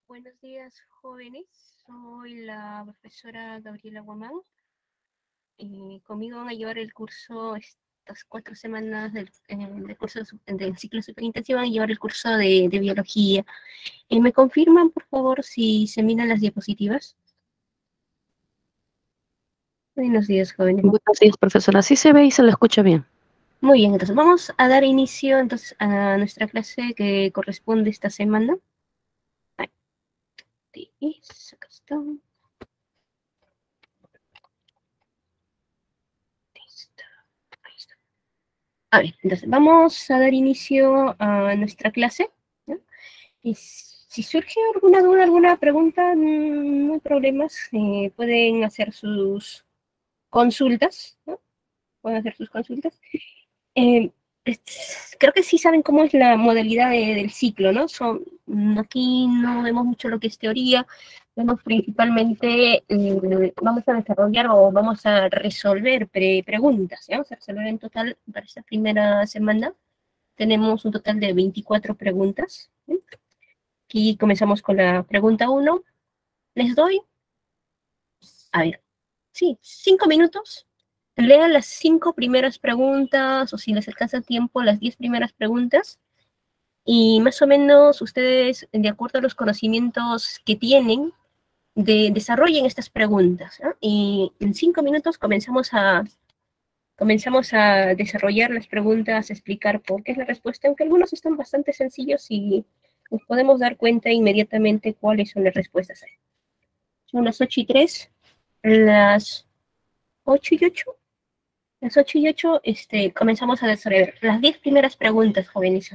Buenos días, jóvenes. Soy la profesora Gabriela Guamán. Conmigo van a llevar el curso, estas 4 semanas del curso del ciclo superintensivo, van a llevar el curso de biología. ¿Me confirman, por favor, si se miran las diapositivas? Buenos días, jóvenes. Buenos días, profesora. Sí se ve y se le escucha bien. Muy bien, entonces vamos a dar inicio entonces a nuestra clase que corresponde esta semana. Acá está. Ahí está. A ver, entonces vamos a dar inicio a nuestra clase, ¿no? Y si surge alguna duda, alguna pregunta, no hay problemas, pueden hacer sus consultas, ¿no? Pueden hacer sus consultas. Eh, Creo que sí saben cómo es la modalidad del ciclo, ¿no? Aquí no vemos mucho lo que es teoría, vemos principalmente, vamos a desarrollar o vamos a resolver preguntas, ¿sí? Vamos a resolver en total para esta primera semana. Tenemos un total de 24 preguntas, ¿sí? Aquí comenzamos con la pregunta 1. Les doy, a ver, sí, 5 minutos. Lean las 5 primeras preguntas, o si les alcanza tiempo, las 10 primeras preguntas. Y más o menos ustedes, de acuerdo a los conocimientos que tienen, desarrollen estas preguntas, ¿no? Y en 5 minutos comenzamos a desarrollar las preguntas, a explicar por qué es la respuesta, aunque algunos están bastante sencillos y nos podemos dar cuenta inmediatamente cuáles son las respuestas. Son las 8:03, las 8:08. Las 8:08, comenzamos a desarrollar las 10 primeras preguntas, jóvenes.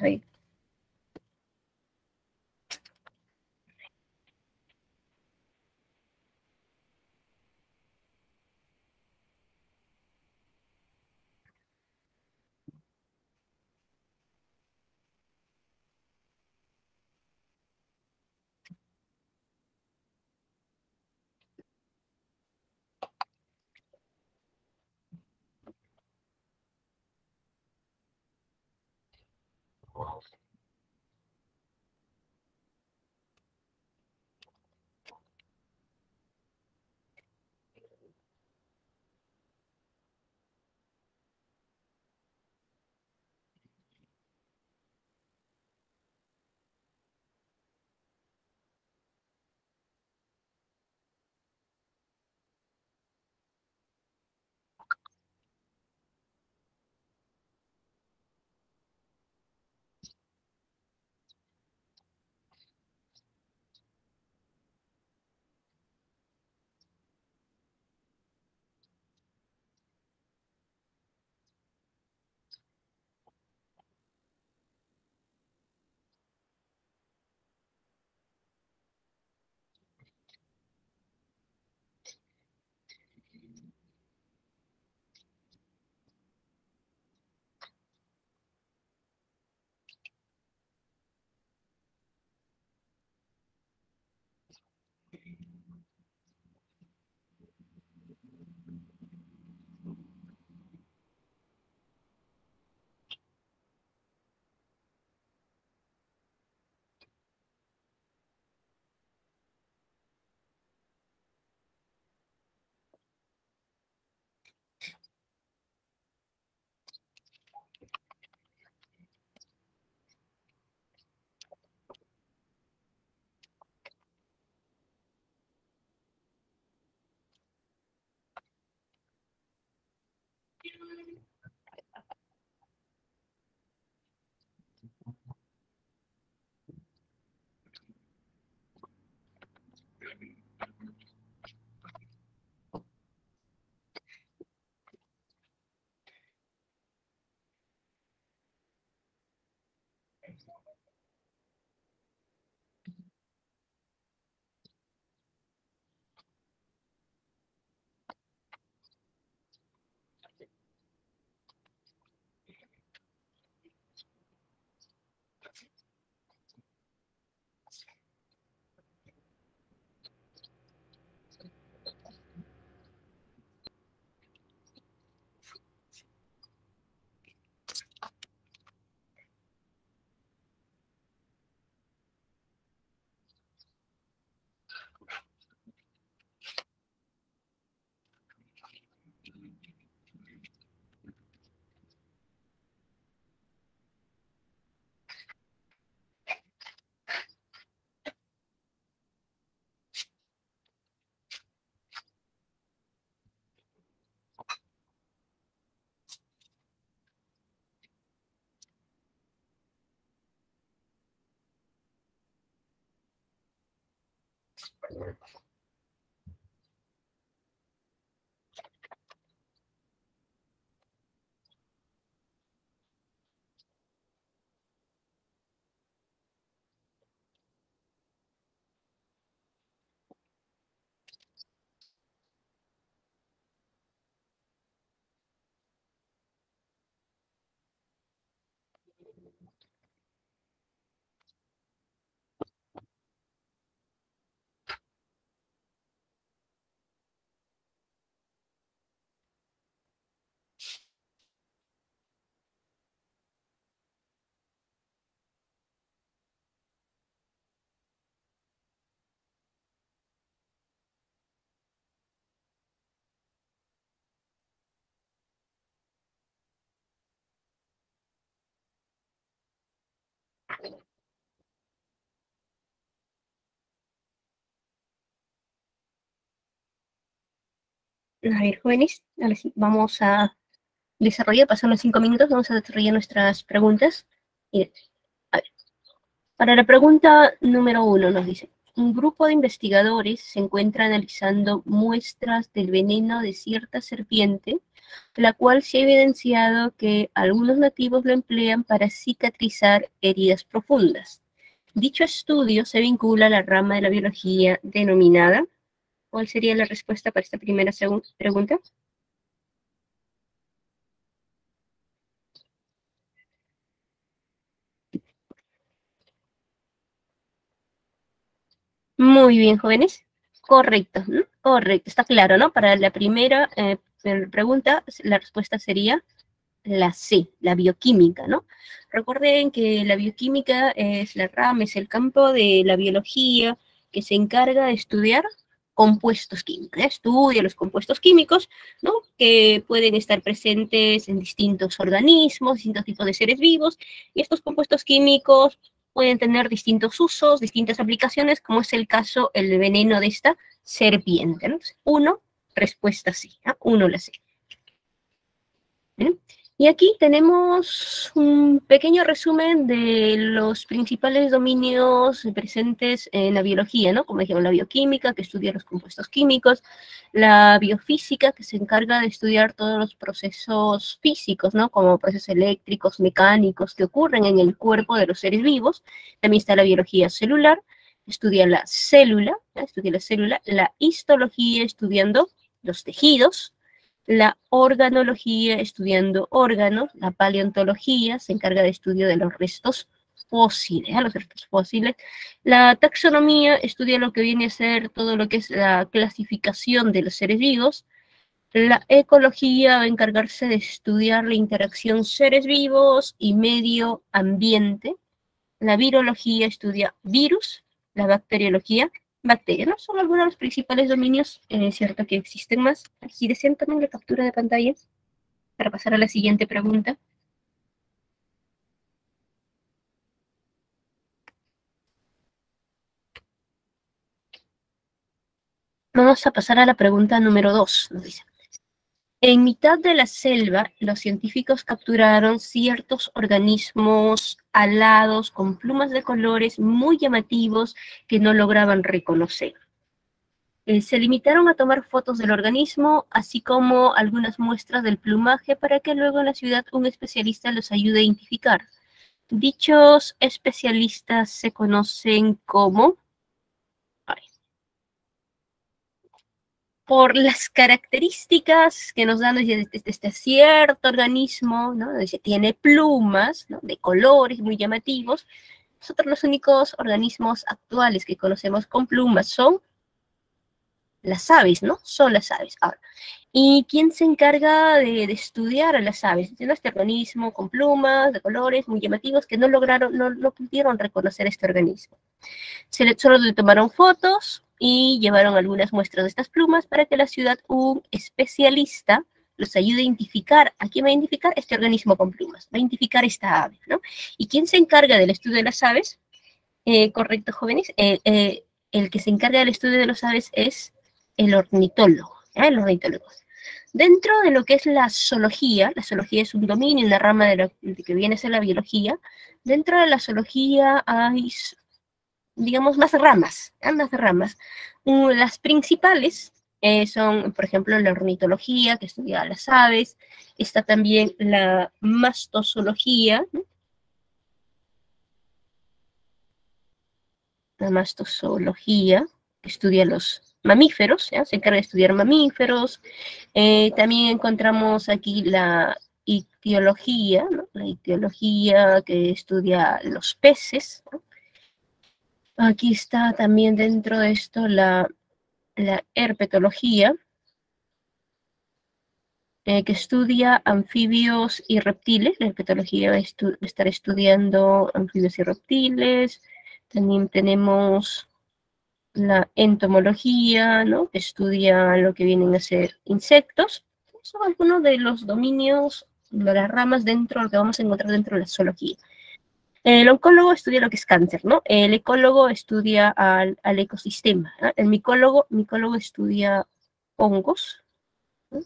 A ver, jóvenes, ahora sí, vamos a desarrollar, pasan los 5 minutos, vamos a desarrollar nuestras preguntas. Y, a ver, para la pregunta número 1 nos dice, un grupo de investigadores se encuentra analizando muestras del veneno de cierta serpiente, la cual se ha evidenciado que algunos nativos lo emplean para cicatrizar heridas profundas. Dicho estudio se vincula a la rama de la biología denominada. ¿Cuál sería la respuesta para esta primera pregunta? Muy bien, jóvenes. Correcto, ¿no? Correcto, está claro, ¿no? Para la primera pregunta, la respuesta sería la C, la bioquímica, ¿no? Recuerden que la bioquímica es la rama, es el campo de la biología que se encarga de estudiar compuestos químicos. Estudia los compuestos químicos, ¿no? Que pueden estar presentes en distintos organismos, distintos tipos de seres vivos, y estos compuestos químicos pueden tener distintos usos, distintas aplicaciones, como es el caso, el veneno de esta serpiente, ¿no? Entonces, 1, respuesta sí, ¿no? 1 la C. ¿Bien? Y aquí tenemos un pequeño resumen de los principales dominios presentes en la biología, ¿no? Como dijimos, la bioquímica, que estudia los compuestos químicos, la biofísica, que se encarga de estudiar todos los procesos físicos, ¿no? Como procesos eléctricos, mecánicos, que ocurren en el cuerpo de los seres vivos. También está la biología celular, estudia la célula, la histología, estudiando los tejidos, la organología, estudiando órganos, la paleontología, se encarga de estudio de los restos fósiles, los restos fósiles, la taxonomía estudia lo que viene a ser todo lo que es la clasificación de los seres vivos, la ecología va a encargarse de estudiar la interacción seres vivos y medio ambiente, la virología estudia virus, la bacteriología, bacterias, ¿no? Son algunos de los principales dominios, es cierto que existen más. Si desean también la captura de pantalla para pasar a la siguiente pregunta. Vamos a pasar a la pregunta número 2, nos dice. En mitad de la selva, los científicos capturaron ciertos organismos alados con plumas de colores muy llamativos que no lograban reconocer. Se limitaron a tomar fotos del organismo, así como algunas muestras del plumaje para que luego en la ciudad un especialista los ayude a identificar. Dichos especialistas se conocen como... por las características que nos dan de este cierto organismo, ¿no? Dice, tiene plumas, ¿no? De colores muy llamativos. Nosotros los únicos organismos actuales que conocemos con plumas son las aves, ¿no? Son las aves. Ahora, ¿y quién se encarga de estudiar a las aves? Este organismo con plumas de colores muy llamativos que no lograron, no pudieron reconocer este organismo. Solo le tomaron fotos y llevaron algunas muestras de estas plumas para que la ciudad, un especialista, los ayude a identificar. ¿A quién va a identificar? Este organismo con plumas. Va a identificar esta ave, ¿no? ¿Y quién se encarga del estudio de las aves? Correcto, jóvenes. El que se encarga del estudio de las aves es el ornitólogo, el ornitólogo. Dentro de lo que es la zoología es un dominio, una rama de que viene a ser la biología. Dentro de la zoología hay digamos, más ramas, más ramas. Las principales son, por ejemplo, la ornitología, que estudia las aves. Está también la mastozoología, ¿no? La mastozoología, que estudia los mamíferos, ¿ya? Se encarga de estudiar mamíferos. También encontramos aquí la ictiología, ¿no? La ictiología que estudia los peces, ¿no? Aquí está también dentro de esto la herpetología, que estudia anfibios y reptiles. La herpetología va a estar estudiando anfibios y reptiles. También tenemos la entomología, ¿no? Que estudia lo que vienen a ser insectos. Son algunos de los dominios, de las ramas dentro, lo que vamos a encontrar dentro de la zoología. El oncólogo estudia lo que es cáncer, ¿no? El ecólogo estudia al ecosistema, ¿no? El micólogo estudia hongos, ¿no?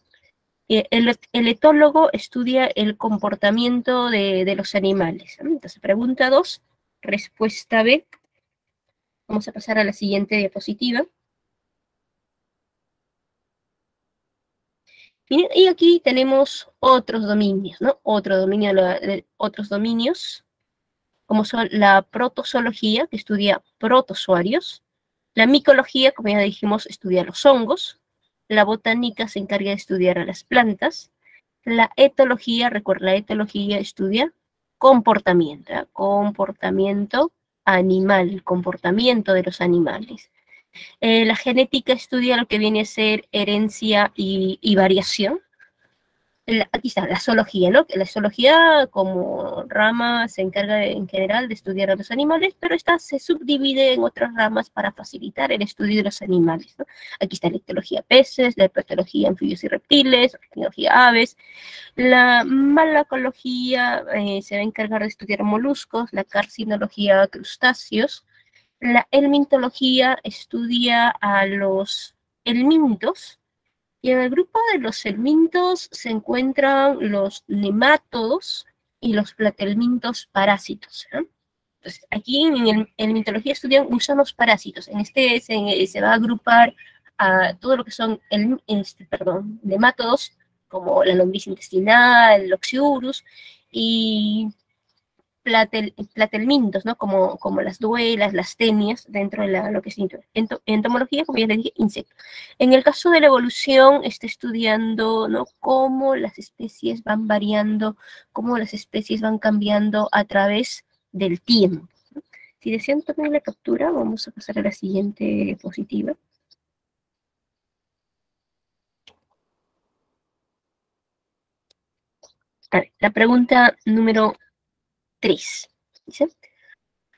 El etólogo estudia el comportamiento de los animales, ¿no? Entonces, pregunta 2, respuesta B. Vamos a pasar a la siguiente diapositiva. Y aquí tenemos otros dominios, ¿no? Otros dominios, como son la protozoología, que estudia protozoarios, la micología, como ya dijimos, estudia los hongos, la botánica se encarga de estudiar a las plantas, la etología, recuerda, la etología estudia comportamiento, ¿eh? Comportamiento animal, el comportamiento de los animales. La genética estudia lo que viene a ser herencia y variación. Aquí está, la zoología, ¿no? La zoología como rama se encarga en general de estudiar a los animales, pero esta se subdivide en otras ramas para facilitar el estudio de los animales, ¿no? Aquí está la ictiología peces, la herpetología anfibios y reptiles, la ictiología aves. La malacología se va a encargar de estudiar moluscos, la carcinología crustáceos. La helmintología estudia a los helmintos, y en el grupo de los helmintos se encuentran los nemátodos y los platelmintos parásitos, ¿eh? Entonces, aquí en helmintología estudian gusanos parásitos. En este se va a agrupar a todo lo que son nemátodos, como la lombriz intestinal, el Oxyurus, y platelmintos, ¿no? Como las duelas, las tenias, dentro de lo que es entomología, como ya les dije, insectos. En el caso de la evolución, está estudiando, ¿no? Cómo las especies van variando, cómo las especies van cambiando a través del tiempo. Si desean tomar la captura, vamos a pasar a la siguiente diapositiva. A ver, la pregunta número 3. ¿Dice?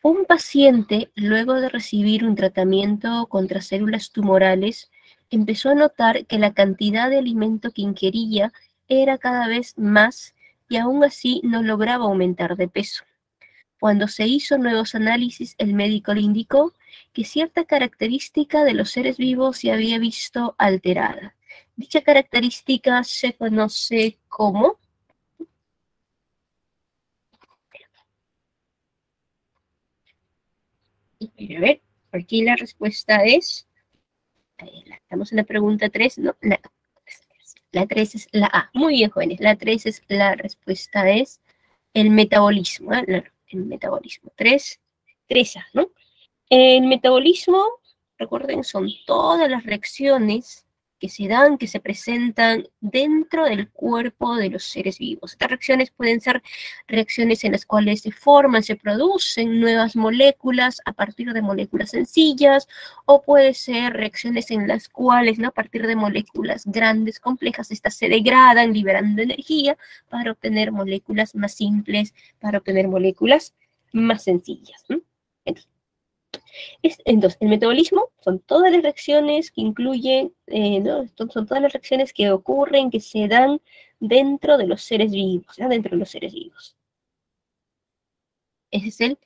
Un paciente, luego de recibir un tratamiento contra células tumorales, empezó a notar que la cantidad de alimento que ingería era cada vez más y aún así no lograba aumentar de peso. Cuando se hizo nuevos análisis, el médico le indicó que cierta característica de los seres vivos se había visto alterada. Dicha característica se conoce como... A ver, aquí la respuesta es... Estamos en la pregunta 3, ¿no? La 3 es la A. Muy bien, jóvenes. La 3 es la respuesta, es el metabolismo, ¿eh? El metabolismo. 3A, ¿no? El metabolismo, recuerden, son todas las reacciones que se dan, que se presentan dentro del cuerpo de los seres vivos. Estas reacciones pueden ser reacciones en las cuales se forman, se producen nuevas moléculas a partir de moléculas sencillas, o puede ser reacciones en las cuales, ¿no? A partir de moléculas grandes, complejas, estas se degradan, liberando energía para obtener moléculas más simples, para obtener moléculas más sencillas, ¿no? Entonces, el metabolismo son todas las reacciones que incluyen, ¿no? Son todas las reacciones que ocurren, que se dan dentro de los seres vivos, ¿no? Dentro de los seres vivos. Ese es el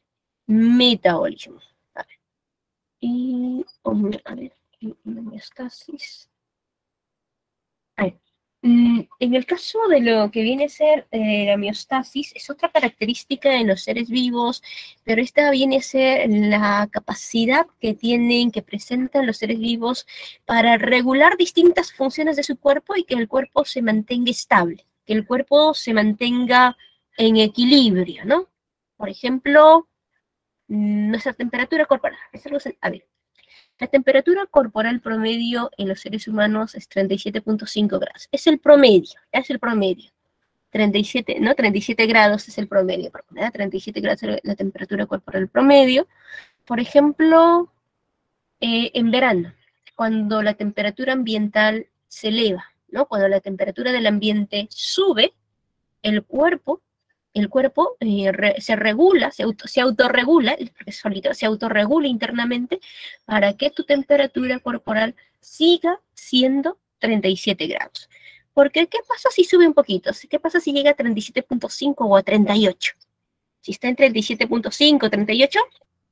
metabolismo. A ver. Y, a ver, homeostasis. A ver. En el caso de lo que viene a ser la homeostasis, es otra característica en los seres vivos, pero esta viene a ser la capacidad que tienen, que presentan los seres vivos para regular distintas funciones de su cuerpo y que el cuerpo se mantenga estable, que el cuerpo se mantenga en equilibrio, ¿no? Por ejemplo, nuestra temperatura corporal. A ver, la temperatura corporal promedio en los seres humanos es 37.5 grados. Es el promedio, es el promedio. 37, ¿no? 37 grados es el promedio, ¿verdad? 37 grados es la temperatura corporal promedio. Por ejemplo, en verano, cuando la temperatura ambiental se eleva, ¿no? Cuando la temperatura del ambiente sube, el cuerpo se regula, se autorregula, porque es solito, se autorregula internamente para que tu temperatura corporal siga siendo 37 grados. Porque, ¿qué pasa si sube un poquito? ¿Qué pasa si llega a 37.5 o a 38? Si está en 37.5, 38,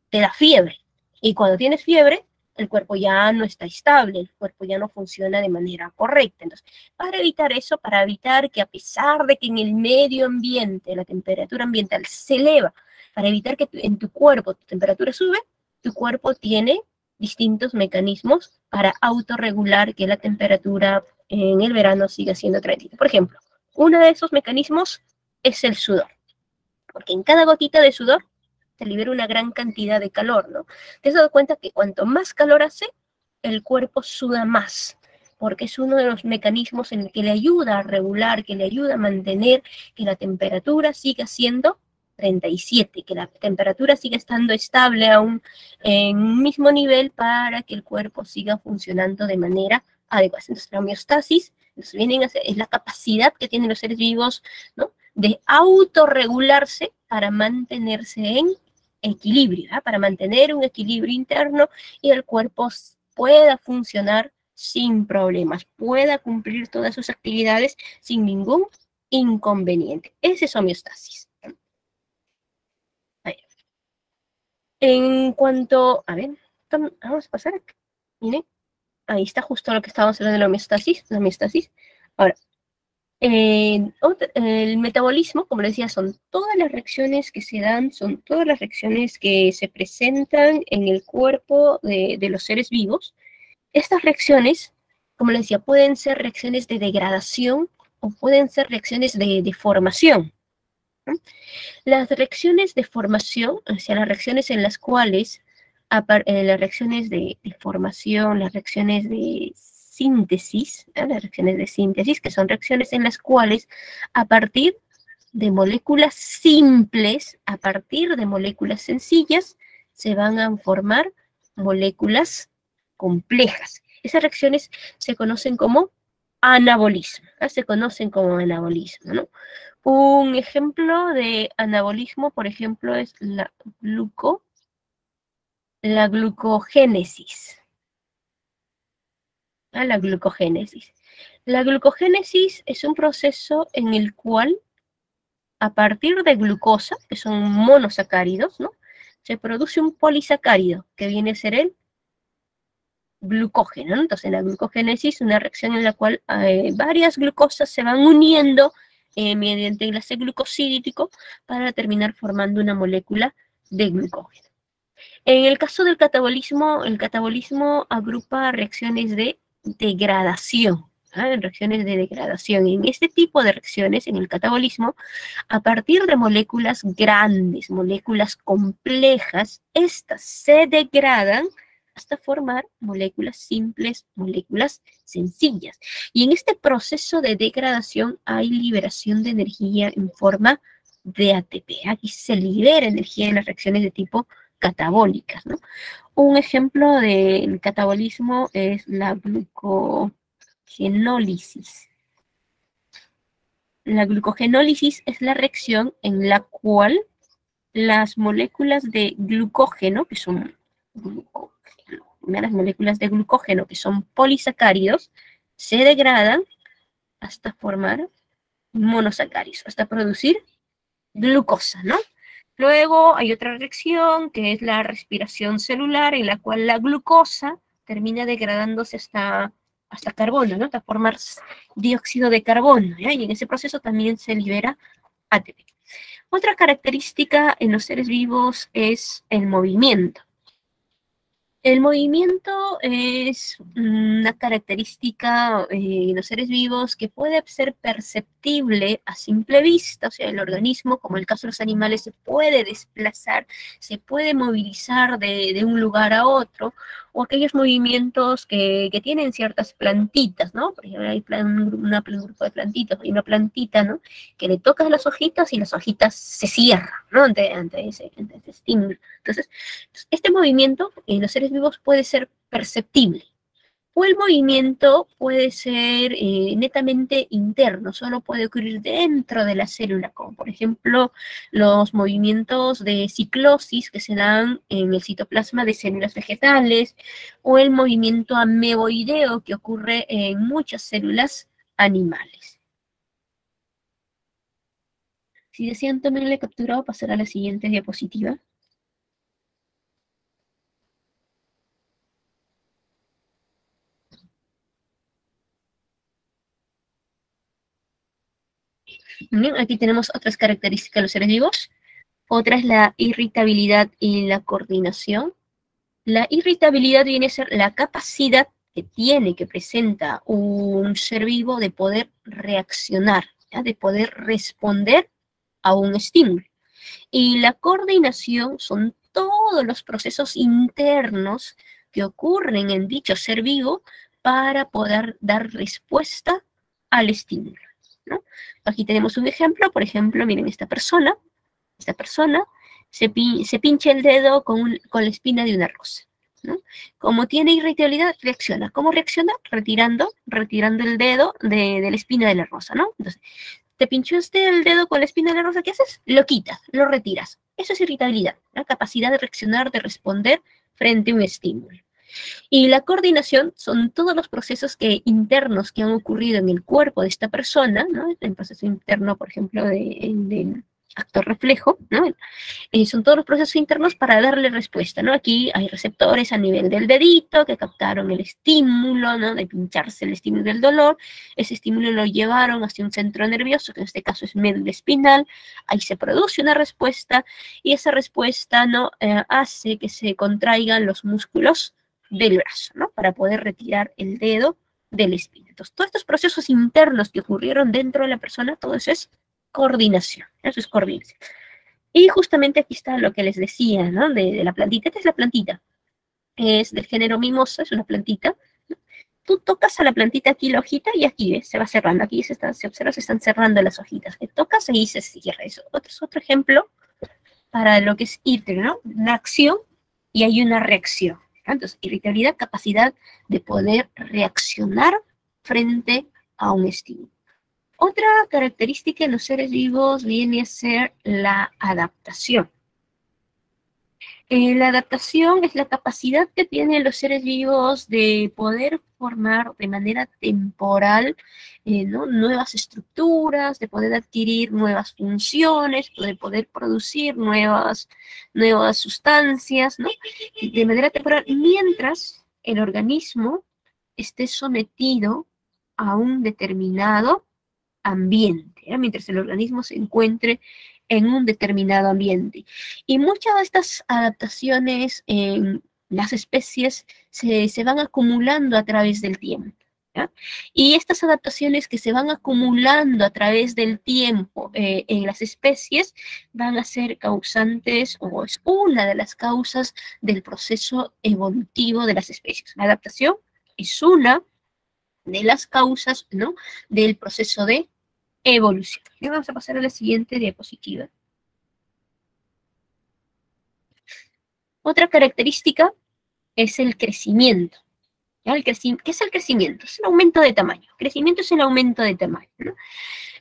te da fiebre. Y cuando tienes fiebre, el cuerpo ya no está estable, el cuerpo ya no funciona de manera correcta. Entonces, para evitar eso, para evitar que a pesar de que en el medio ambiente la temperatura ambiental se eleva, para evitar que en tu cuerpo tu temperatura sube, tu cuerpo tiene distintos mecanismos para autorregular que la temperatura en el verano siga siendo 30. Por ejemplo, uno de esos mecanismos es el sudor, porque en cada gotita de sudor te libera una gran cantidad de calor, ¿no? ¿Te has dado cuenta que cuanto más calor hace, el cuerpo suda más? Porque es uno de los mecanismos en el que le ayuda a regular, que le ayuda a mantener que la temperatura siga siendo 37, que la temperatura siga estando estable aún en un mismo nivel para que el cuerpo siga funcionando de manera adecuada. Entonces, la homeostasis es la capacidad que tienen los seres vivos, ¿no?, de autorregularse para mantenerse en equilibrio, ¿eh? Para mantener un equilibrio interno y el cuerpo pueda funcionar sin problemas, pueda cumplir todas sus actividades sin ningún inconveniente. Esa es homeostasis. A ver. En cuanto, a ver, vamos a pasar aquí. Miren, ahí está justo lo que estábamos hablando de la homeostasis. Ahora, el metabolismo, como les decía, son todas las reacciones que se dan, son todas las reacciones que se presentan en el cuerpo de los seres vivos. Estas reacciones, como les decía, pueden ser reacciones de degradación o pueden ser reacciones de formación. Las reacciones de formación, o sea, las reacciones en las cuales, las reacciones de formación, las reacciones de síntesis, ¿no? Las reacciones de síntesis, que son reacciones en las cuales a partir de moléculas simples, a partir de moléculas sencillas, se van a formar moléculas complejas. Esas reacciones se conocen como anabolismo, ¿no? Se conocen como anabolismo, ¿no? Un ejemplo de anabolismo, por ejemplo, es la glucogénesis. La glucogénesis. La glucogénesis es un proceso en el cual, a partir de glucosa, que son monosacáridos, ¿no?, se produce un polisacárido, que viene a ser el glucógeno, ¿no? Entonces, la glucogénesis es una reacción en la cual varias glucosas se van uniendo mediante enlace glucosídico para terminar formando una molécula de glucógeno. En el caso del catabolismo, el catabolismo agrupa reacciones de degradación, ¿eh? Reacciones de degradación. En este tipo de reacciones, en el catabolismo, a partir de moléculas grandes, moléculas complejas, estas se degradan hasta formar moléculas simples, moléculas sencillas. Y en este proceso de degradación hay liberación de energía en forma de ATP. Aquí se libera energía en las reacciones de tipo catabólicas, ¿no? Un ejemplo del catabolismo es la glucogenólisis. La glucogenólisis es la reacción en la cual las moléculas de glucógeno, que son las moléculas de glucógeno, que son polisacáridos, se degradan hasta formar monosacáridos, hasta producir glucosa, ¿no? Luego hay otra reacción que es la respiración celular, en la cual la glucosa termina degradándose hasta hasta carbono, ¿no? Hasta formar dióxido de carbono, ¿ya? Y en ese proceso también se libera ATP. Otra característica en los seres vivos es el movimiento. El movimiento es una característica en los seres vivos que puede ser perceptible a simple vista, o sea, el organismo, como en el caso de los animales, se puede desplazar, se puede movilizar de un lugar a otro, o aquellos movimientos que tienen ciertas plantitas, ¿no? Por ejemplo, hay un grupo de plantitas, hay una plantita, ¿no? Que le tocas las hojitas y las hojitas se cierran, ¿no? Ante ese estímulo. Entonces, este movimiento en los seres vivos puede ser perceptible, o el movimiento puede ser netamente interno, solo puede ocurrir dentro de la célula, como por ejemplo los movimientos de ciclosis que se dan en el citoplasma de células vegetales, o el movimiento ameboideo que ocurre en muchas células animales. Si desean tomarle captura o pasar a la siguiente diapositiva. Bien, aquí tenemos otras características de los seres vivos. Otra es la irritabilidad y la coordinación. La irritabilidad viene a ser la capacidad que presenta un ser vivo de poder reaccionar, ¿ya? De poder responder a un estímulo. Y la coordinación son todos los procesos internos que ocurren en dicho ser vivo para poder dar respuesta al estímulo, ¿no? Aquí tenemos un ejemplo, por ejemplo, miren esta persona se pincha el dedo con la espina de una rosa, ¿no? Como tiene irritabilidad, reacciona. ¿Cómo reacciona? Retirando el dedo de la espina de la rosa, ¿no? Entonces, te pinchó el dedo con la espina de la rosa, ¿qué haces? Lo quitas, lo retiras. Eso es irritabilidad, la capacidad de reaccionar, de responder frente a un estímulo. Y la coordinación son todos los procesos internos que han ocurrido en el cuerpo de esta persona, ¿no? El proceso interno, por ejemplo, del actor reflejo, ¿no? Son todos los procesos internos para darle respuesta, ¿no? Aquí hay receptores a nivel del dedito que captaron el estímulo, ¿no? De pincharse el estímulo del dolor. Ese estímulo lo llevaron hacia un centro nervioso, que en este caso es médula espinal. Ahí se produce una respuesta y esa respuesta, ¿no? Hace que se contraigan los músculos del brazo, ¿no? Para poder retirar el dedo de la espina. Entonces, todos estos procesos internos que ocurrieron dentro de la persona, todo eso es coordinación. Eso es coordinación. Y justamente aquí está lo que les decía, ¿no? De la plantita. Esta es la plantita. Es del género mimosa, es una plantita. Tú tocas a la plantita aquí la hojita y aquí, ¿ves? Se va cerrando. Aquí se observa, se están cerrando las hojitas. Que tocas y se cierra eso. Otro ejemplo para lo que es ITRE, ¿no? Una acción y hay una reacción. Entonces, irritabilidad, capacidad de poder reaccionar frente a un estímulo. Otra característica en los seres vivos viene a ser la adaptación. La adaptación es la capacidad que tienen los seres vivos de poder formar de manera temporal, ¿no? Nuevas estructuras, de poder adquirir nuevas funciones, de poder producir nuevas sustancias, ¿no? De manera temporal, mientras el organismo esté sometido a un determinado ambiente, ¿eh? Mientras el organismo se encuentre en un determinado ambiente. Y muchas de estas adaptaciones en las especies se van acumulando a través del tiempo, ¿ya? Y estas adaptaciones que se van acumulando a través del tiempo en las especies van a ser causantes, o es una de las causas del proceso evolutivo de las especies. La adaptación es una de las causas, ¿no? Del proceso de evolución. Y vamos a pasar a la siguiente diapositiva. Otra característica es el crecimiento. ¿Ya? ¿Qué es el crecimiento? Es el aumento de tamaño. El crecimiento es el aumento de tamaño, ¿no?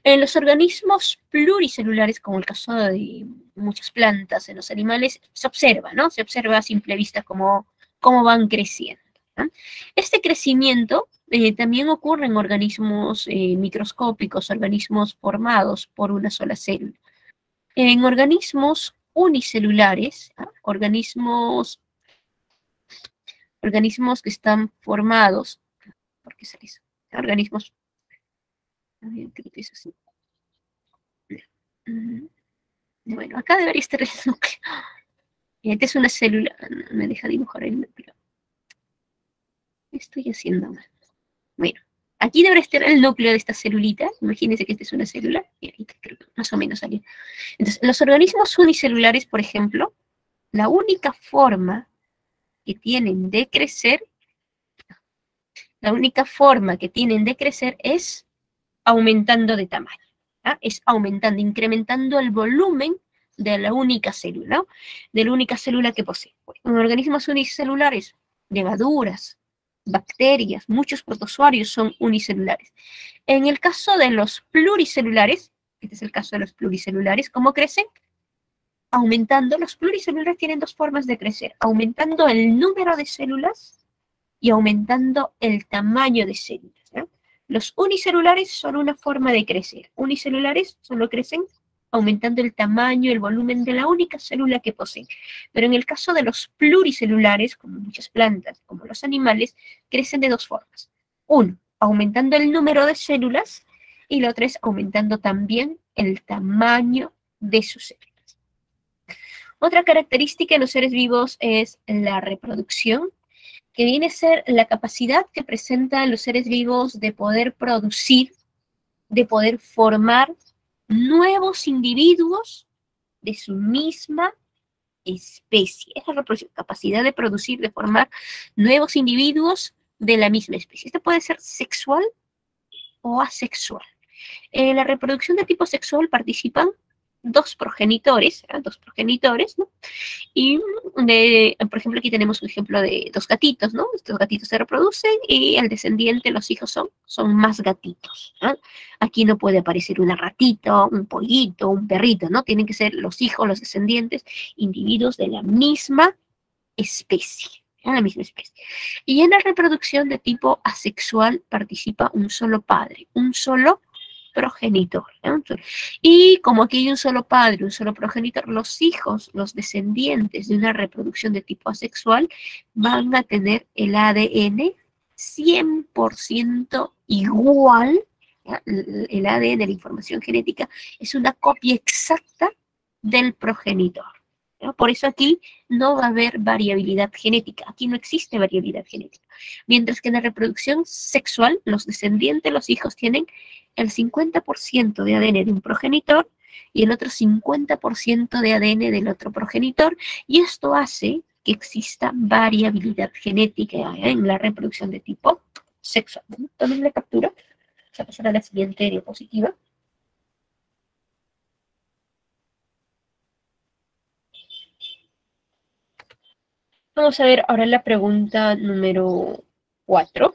En los organismos pluricelulares, como el caso de muchas plantas, en los animales, se observa, ¿no? Se observa a simple vista cómo van creciendo, ¿no? Este crecimiento también ocurre en organismos microscópicos, organismos formados por una sola célula. En organismos unicelulares, ¿no? organismos que están formados ¿Por qué sale eso? Organismos. Creo que es así. Bueno, acá debería estar el núcleo. Esta es una célula. No me deja dibujar el núcleo. ¿Qué estoy haciendo mal? Bueno, aquí debería estar el núcleo de esta celulita. Imagínense que esta es una célula. Y ahí creo que más o menos salió. Entonces, los organismos unicelulares, por ejemplo, la única forma que tienen de crecer, es aumentando de tamaño. ¿Ah? Es aumentando, incrementando el volumen de la única célula, ¿no? De la única célula que posee. En organismos unicelulares, levaduras, bacterias, muchos protozoarios son unicelulares. En el caso de los pluricelulares, este es el caso de los pluricelulares, ¿cómo crecen? Aumentando. Los pluricelulares tienen dos formas de crecer, aumentando el número de células y aumentando el tamaño de células, ¿no? Los unicelulares son una forma de crecer. Unicelulares solo crecen aumentando el tamaño, el volumen de la única célula que poseen. Pero en el caso de los pluricelulares, como muchas plantas, como los animales, crecen de dos formas. Uno, aumentando el número de células, y la otra es aumentando también el tamaño de sus células. Otra característica en los seres vivos es la reproducción, que viene a ser la capacidad que presentan los seres vivos de poder producir, de poder formar nuevos individuos de su misma especie. Es la reproducción, capacidad de producir, de formar nuevos individuos de la misma especie. Esto puede ser sexual o asexual. En la reproducción de tipo sexual participan dos progenitores, ¿no? Y, por ejemplo, aquí tenemos un ejemplo de dos gatitos, ¿no? Estos gatitos se reproducen y el descendiente, los hijos son más gatitos, ¿no? Aquí no puede aparecer una ratita, un pollito, un perrito, ¿no? Tienen que ser los hijos, los descendientes, individuos de la misma especie, ¿no? La misma especie. Y en la reproducción de tipo asexual participa un solo padre, un solo progenitor, ¿no? Y como aquí hay un solo padre, un solo progenitor, los hijos, los descendientes de una reproducción de tipo asexual van a tener el ADN 100% igual. ¿Ya? El ADN, la información genética, es una copia exacta del progenitor, ¿no? Por eso aquí no va a haber variabilidad genética. Aquí no existe variabilidad genética. Mientras que en la reproducción sexual, los descendientes, los hijos, tienen el 50% de ADN de un progenitor y el otro 50% de ADN del otro progenitor, y esto hace que exista variabilidad genética en la reproducción de tipo sexual. Tomen la captura. Vamos a pasar a la siguiente diapositiva. Vamos a ver ahora la pregunta número 4.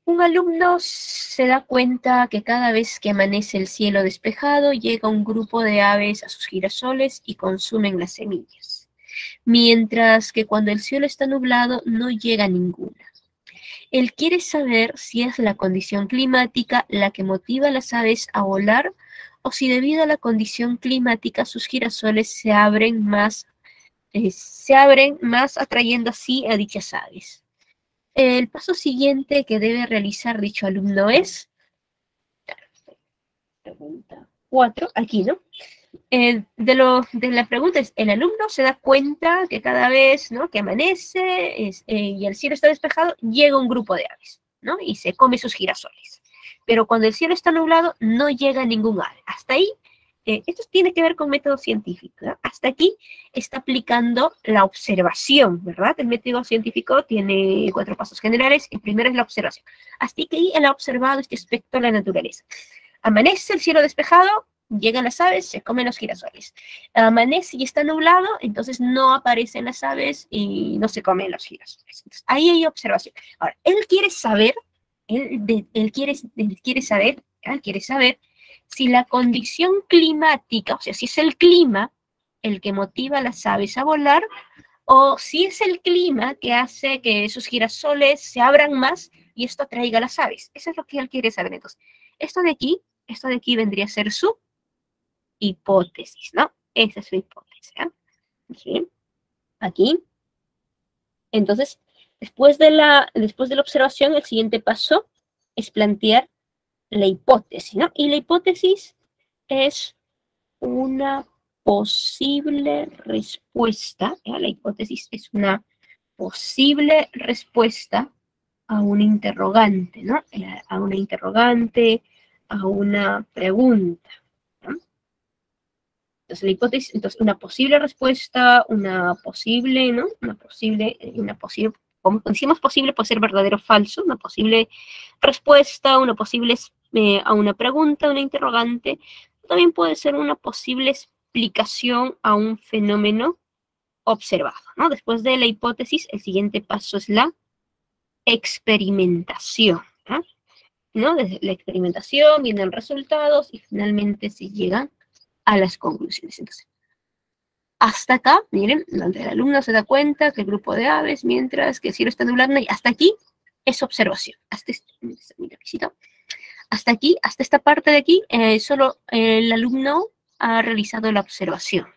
Un alumno se da cuenta que cada vez que amanece el cielo despejado, llega un grupo de aves a sus girasoles y consumen las semillas, mientras que cuando el cielo está nublado no llega ninguna. Él quiere saber si es la condición climática la que motiva a las aves a volar o si debido a la condición climática sus girasoles se abren más atrayendo así a dichas aves. El paso siguiente que debe realizar dicho alumno es, pregunta 4, aquí, ¿no? De la pregunta es, el alumno se da cuenta que cada vez, ¿no?, que amanece y el cielo está despejado, llega un grupo de aves, ¿no? Y se come sus girasoles. Pero cuando el cielo está nublado, no llega ningún ave. Hasta ahí, esto tiene que ver con método científico, ¿no? Hasta aquí está aplicando la observación, ¿verdad? El método científico tiene 4 pasos generales. El primero es la observación. Hasta aquí él ha observado este aspecto de la naturaleza. Amanece el cielo despejado, llegan las aves, se comen los girasoles. Amanece y está nublado, entonces no aparecen las aves y no se comen los girasoles. Entonces, ahí hay observación. Ahora, él quiere saber si la condición climática, o sea, si es el clima el que motiva a las aves a volar, o si es el clima que hace que esos girasoles se abran más y esto atraiga a las aves. Eso es lo que él quiere saber. Entonces, esto de aquí vendría a ser su hipótesis, ¿no? Esa es su hipótesis, ¿eh? Aquí. Entonces, Después de la observación, el siguiente paso es plantear la hipótesis, ¿no? Y la hipótesis es una posible respuesta, ¿ya? La hipótesis es una posible respuesta a un interrogante, ¿no? A una interrogante, a una pregunta, ¿no? Entonces, la hipótesis, entonces, una posible respuesta, una posible, ¿no? Una posible, como decimos posible, puede ser verdadero o falso, una posible respuesta, una posible a una pregunta, una interrogante, también puede ser una posible explicación a un fenómeno observado, ¿no? Después de la hipótesis, el siguiente paso es la experimentación, ¿no? Desde la experimentación vienen resultados y finalmente se llegan a las conclusiones. Entonces, hasta acá, miren, donde el alumno se da cuenta que el grupo de aves, mientras que el cielo está nublado, y hasta aquí es observación. Hasta aquí, hasta esta parte de aquí, solo el alumno ha realizado la observación.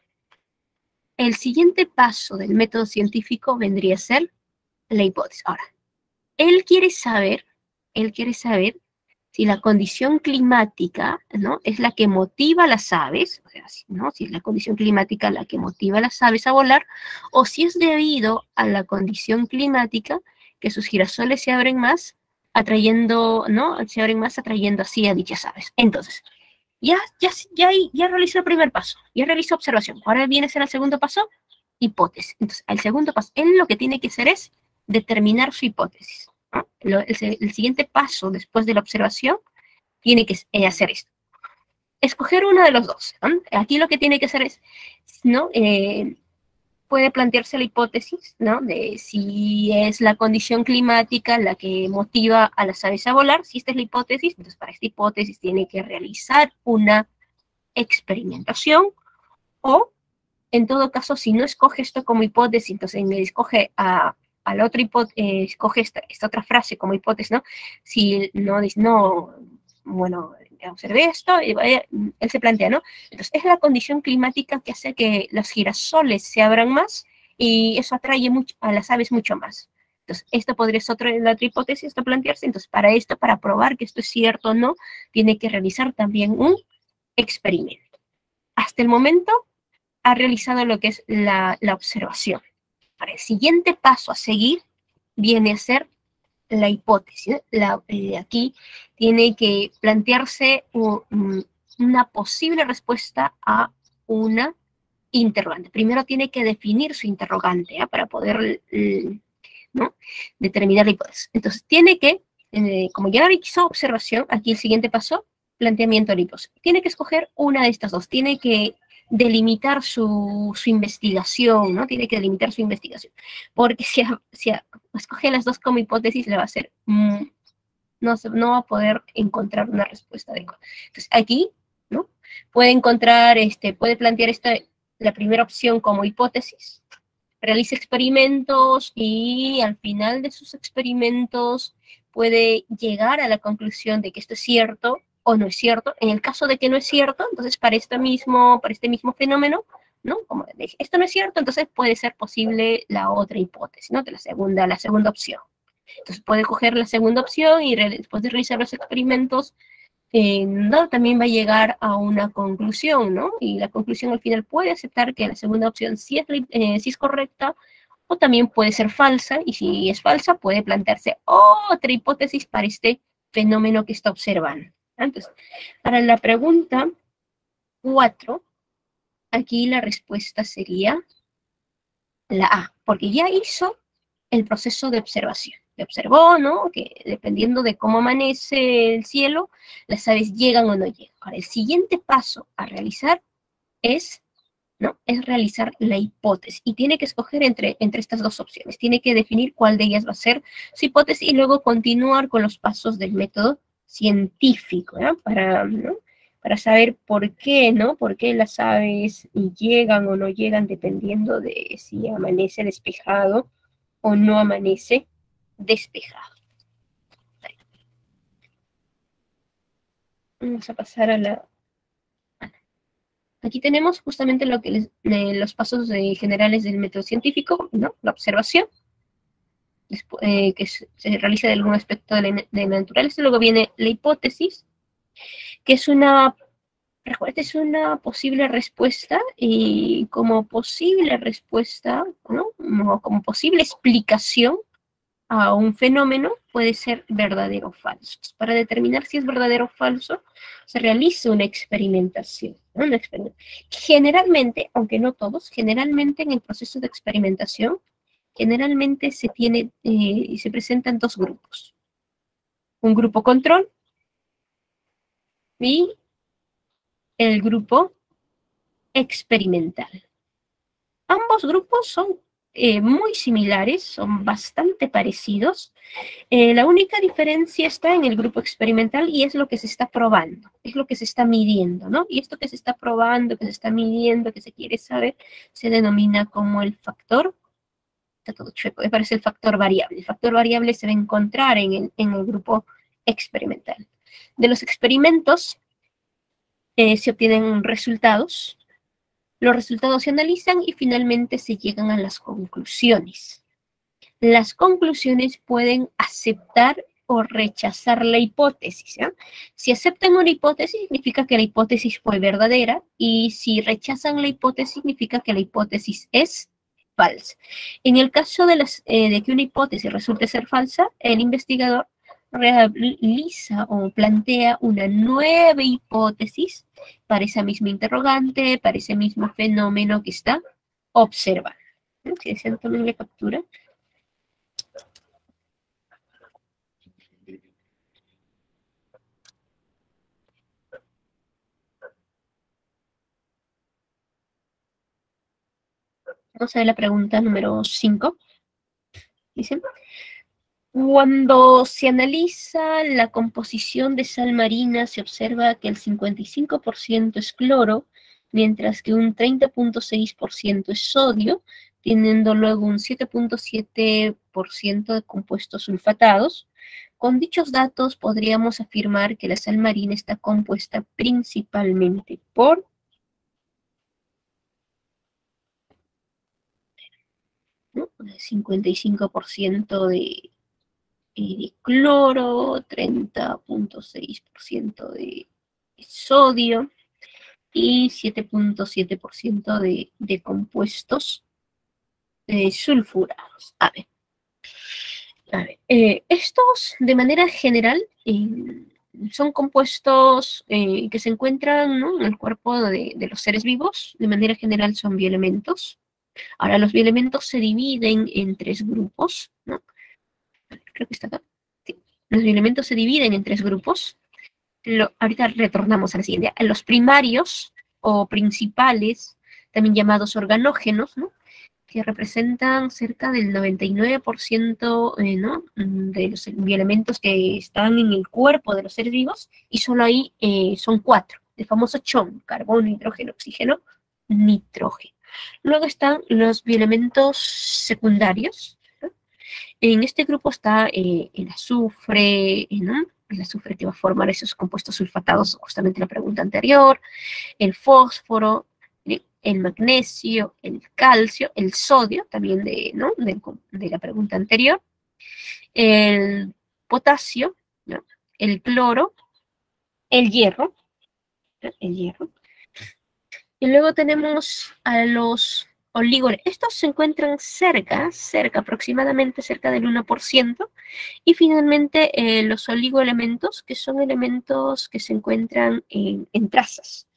El siguiente paso del método científico vendría a ser la hipótesis. Ahora, él quiere saber si la condición climática, ¿no? Es la que motiva a las aves, o sea, ¿no? Si es la condición climática la que motiva a las aves a volar, o si es debido a la condición climática que sus girasoles se abren más, atrayendo, ¿no? Se abren más atrayendo así a dichas aves. Entonces, ya realizó el primer paso, ya realizó observación. Ahora viene a ser el segundo paso, hipótesis. Entonces, el segundo paso, él lo que tiene que hacer es determinar su hipótesis, ¿no? El siguiente paso después de la observación tiene que hacer esto. Escoger uno de los dos, ¿no? Aquí lo que tiene que hacer es, ¿no? Puede plantearse la hipótesis, ¿no? De si es la condición climática la que motiva a las aves a volar. Si esta es la hipótesis, entonces para esta hipótesis tiene que realizar una experimentación, o en todo caso, si no escoge esto como hipótesis, entonces me escoge a la otra hipótesis, escoge esta otra frase como hipótesis, ¿no? Si no dice, no, bueno, observé esto, y él se plantea, ¿no? Entonces, es la condición climática que hace que los girasoles se abran más y eso atrae mucho, a las aves mucho más. Entonces, esto podría ser la otra hipótesis, esto plantearse. Entonces, para esto, para probar que esto es cierto o no, tiene que realizar también un experimento. Hasta el momento, ha realizado lo que es la observación. Para el siguiente paso a seguir viene a ser la hipótesis. Aquí tiene que plantearse una posible respuesta a una interrogante. Primero tiene que definir su interrogante, para poder, ¿no? Determinar la hipótesis. Entonces tiene que, como ya realizó observación, aquí el siguiente paso, planteamiento de la hipótesis. Tiene que escoger una de estas dos. Tiene que delimitar su investigación, ¿no? Tiene que delimitar su investigación. Porque si escoge las dos como hipótesis, le va a hacer, no va a poder encontrar una respuesta adecuada. Entonces, aquí, ¿no? Puede plantear la primera opción como hipótesis, realiza experimentos y al final de sus experimentos puede llegar a la conclusión de que esto es cierto o no es cierto. En el caso de que no es cierto, entonces para este mismo fenómeno, ¿no? Como dije, esto no es cierto, entonces puede ser posible la otra hipótesis, ¿no? De la segunda opción. Entonces puede coger la segunda opción y después de realizar los experimentos, no, también va a llegar a una conclusión, ¿no? Y la conclusión al final puede aceptar que la segunda opción sí es correcta, o también puede ser falsa, y si es falsa puede plantearse otra hipótesis para este fenómeno que está observando. Entonces, para la pregunta 4, aquí la respuesta sería la A, porque ya hizo el proceso de observación. Le observó, ¿no? Que dependiendo de cómo amanece el cielo, las aves llegan o no llegan. Ahora, el siguiente paso a realizar es, ¿no? Es realizar la hipótesis. Y tiene que escoger entre estas dos opciones. Tiene que definir cuál de ellas va a ser su hipótesis y luego continuar con los pasos del método científico, ¿no? Para saber por qué, ¿no? Por qué las aves llegan o no llegan dependiendo de si amanece despejado o no amanece despejado. Vamos a pasar a la... Aquí tenemos justamente lo que los pasos generales del método científico, ¿no? La observación. se realiza de algún aspecto de la naturaleza. Luego viene la hipótesis, que es una posible respuesta, y como posible respuesta, ¿no? Como posible explicación a un fenómeno puede ser verdadero o falso. Para determinar si es verdadero o falso, se realiza una experimentación. ¿No? Generalmente, aunque no todos, generalmente en el proceso de experimentación, generalmente se presentan dos grupos. Un grupo control y el grupo experimental. Ambos grupos son muy similares, son bastante parecidos. La única diferencia está en el grupo experimental y es lo que se está probando, es lo que se está midiendo, ¿no? Y esto que se está probando, que se está midiendo, que se quiere saber, se denomina como el factor, está todo chueco, me parece el factor variable. El factor variable se va a encontrar en el grupo experimental. De los experimentos se obtienen resultados. Los resultados se analizan y finalmente se llegan a las conclusiones. Las conclusiones pueden aceptar o rechazar la hipótesis. ¿Eh? Si aceptan una hipótesis, significa que la hipótesis fue verdadera, y si rechazan la hipótesis, significa que la hipótesis es falsa. En el caso de que una hipótesis resulte ser falsa, el investigador realiza o plantea una nueva hipótesis para esa misma interrogante, para ese mismo fenómeno que está observando. Si desean, tomen la captura. Vamos a ver la pregunta número 5. Dice: cuando se analiza la composición de sal marina, se observa que el 55% es cloro, mientras que un 30.6% es sodio, teniendo luego un 7.7% de compuestos sulfatados. Con dichos datos podríamos afirmar que la sal marina está compuesta principalmente por 55% de cloro, 30.6% de sodio y 7.7% de compuestos sulfurados. A ver. Estos, de manera general, son compuestos que se encuentran, ¿no?, en el cuerpo de los seres vivos. De manera general son bioelementos. Ahora, los bioelementos se dividen en tres grupos, ¿no? Creo que está acá. Sí. Los bioelementos se dividen en tres grupos. Ahorita retornamos a la siguiente. Los primarios o principales, también llamados organógenos, ¿no?, que representan cerca del 99% ¿no?, de los bioelementos que están en el cuerpo de los seres vivos, y solo ahí son 4, el famoso CHON: carbono, hidrógeno, oxígeno, nitrógeno. Luego están los bioelementos secundarios, ¿no? En este grupo está el azufre, ¿no?, el azufre que va a formar esos compuestos sulfatados, justamente la pregunta anterior, el fósforo, el magnesio, el calcio, el sodio, también de la pregunta anterior, el potasio, ¿no?, el cloro, el hierro, ¿no?, y luego tenemos a los oligoelementos. Estos se encuentran cerca, aproximadamente cerca del 1%, y finalmente los oligoelementos, que son elementos que se encuentran en trazas,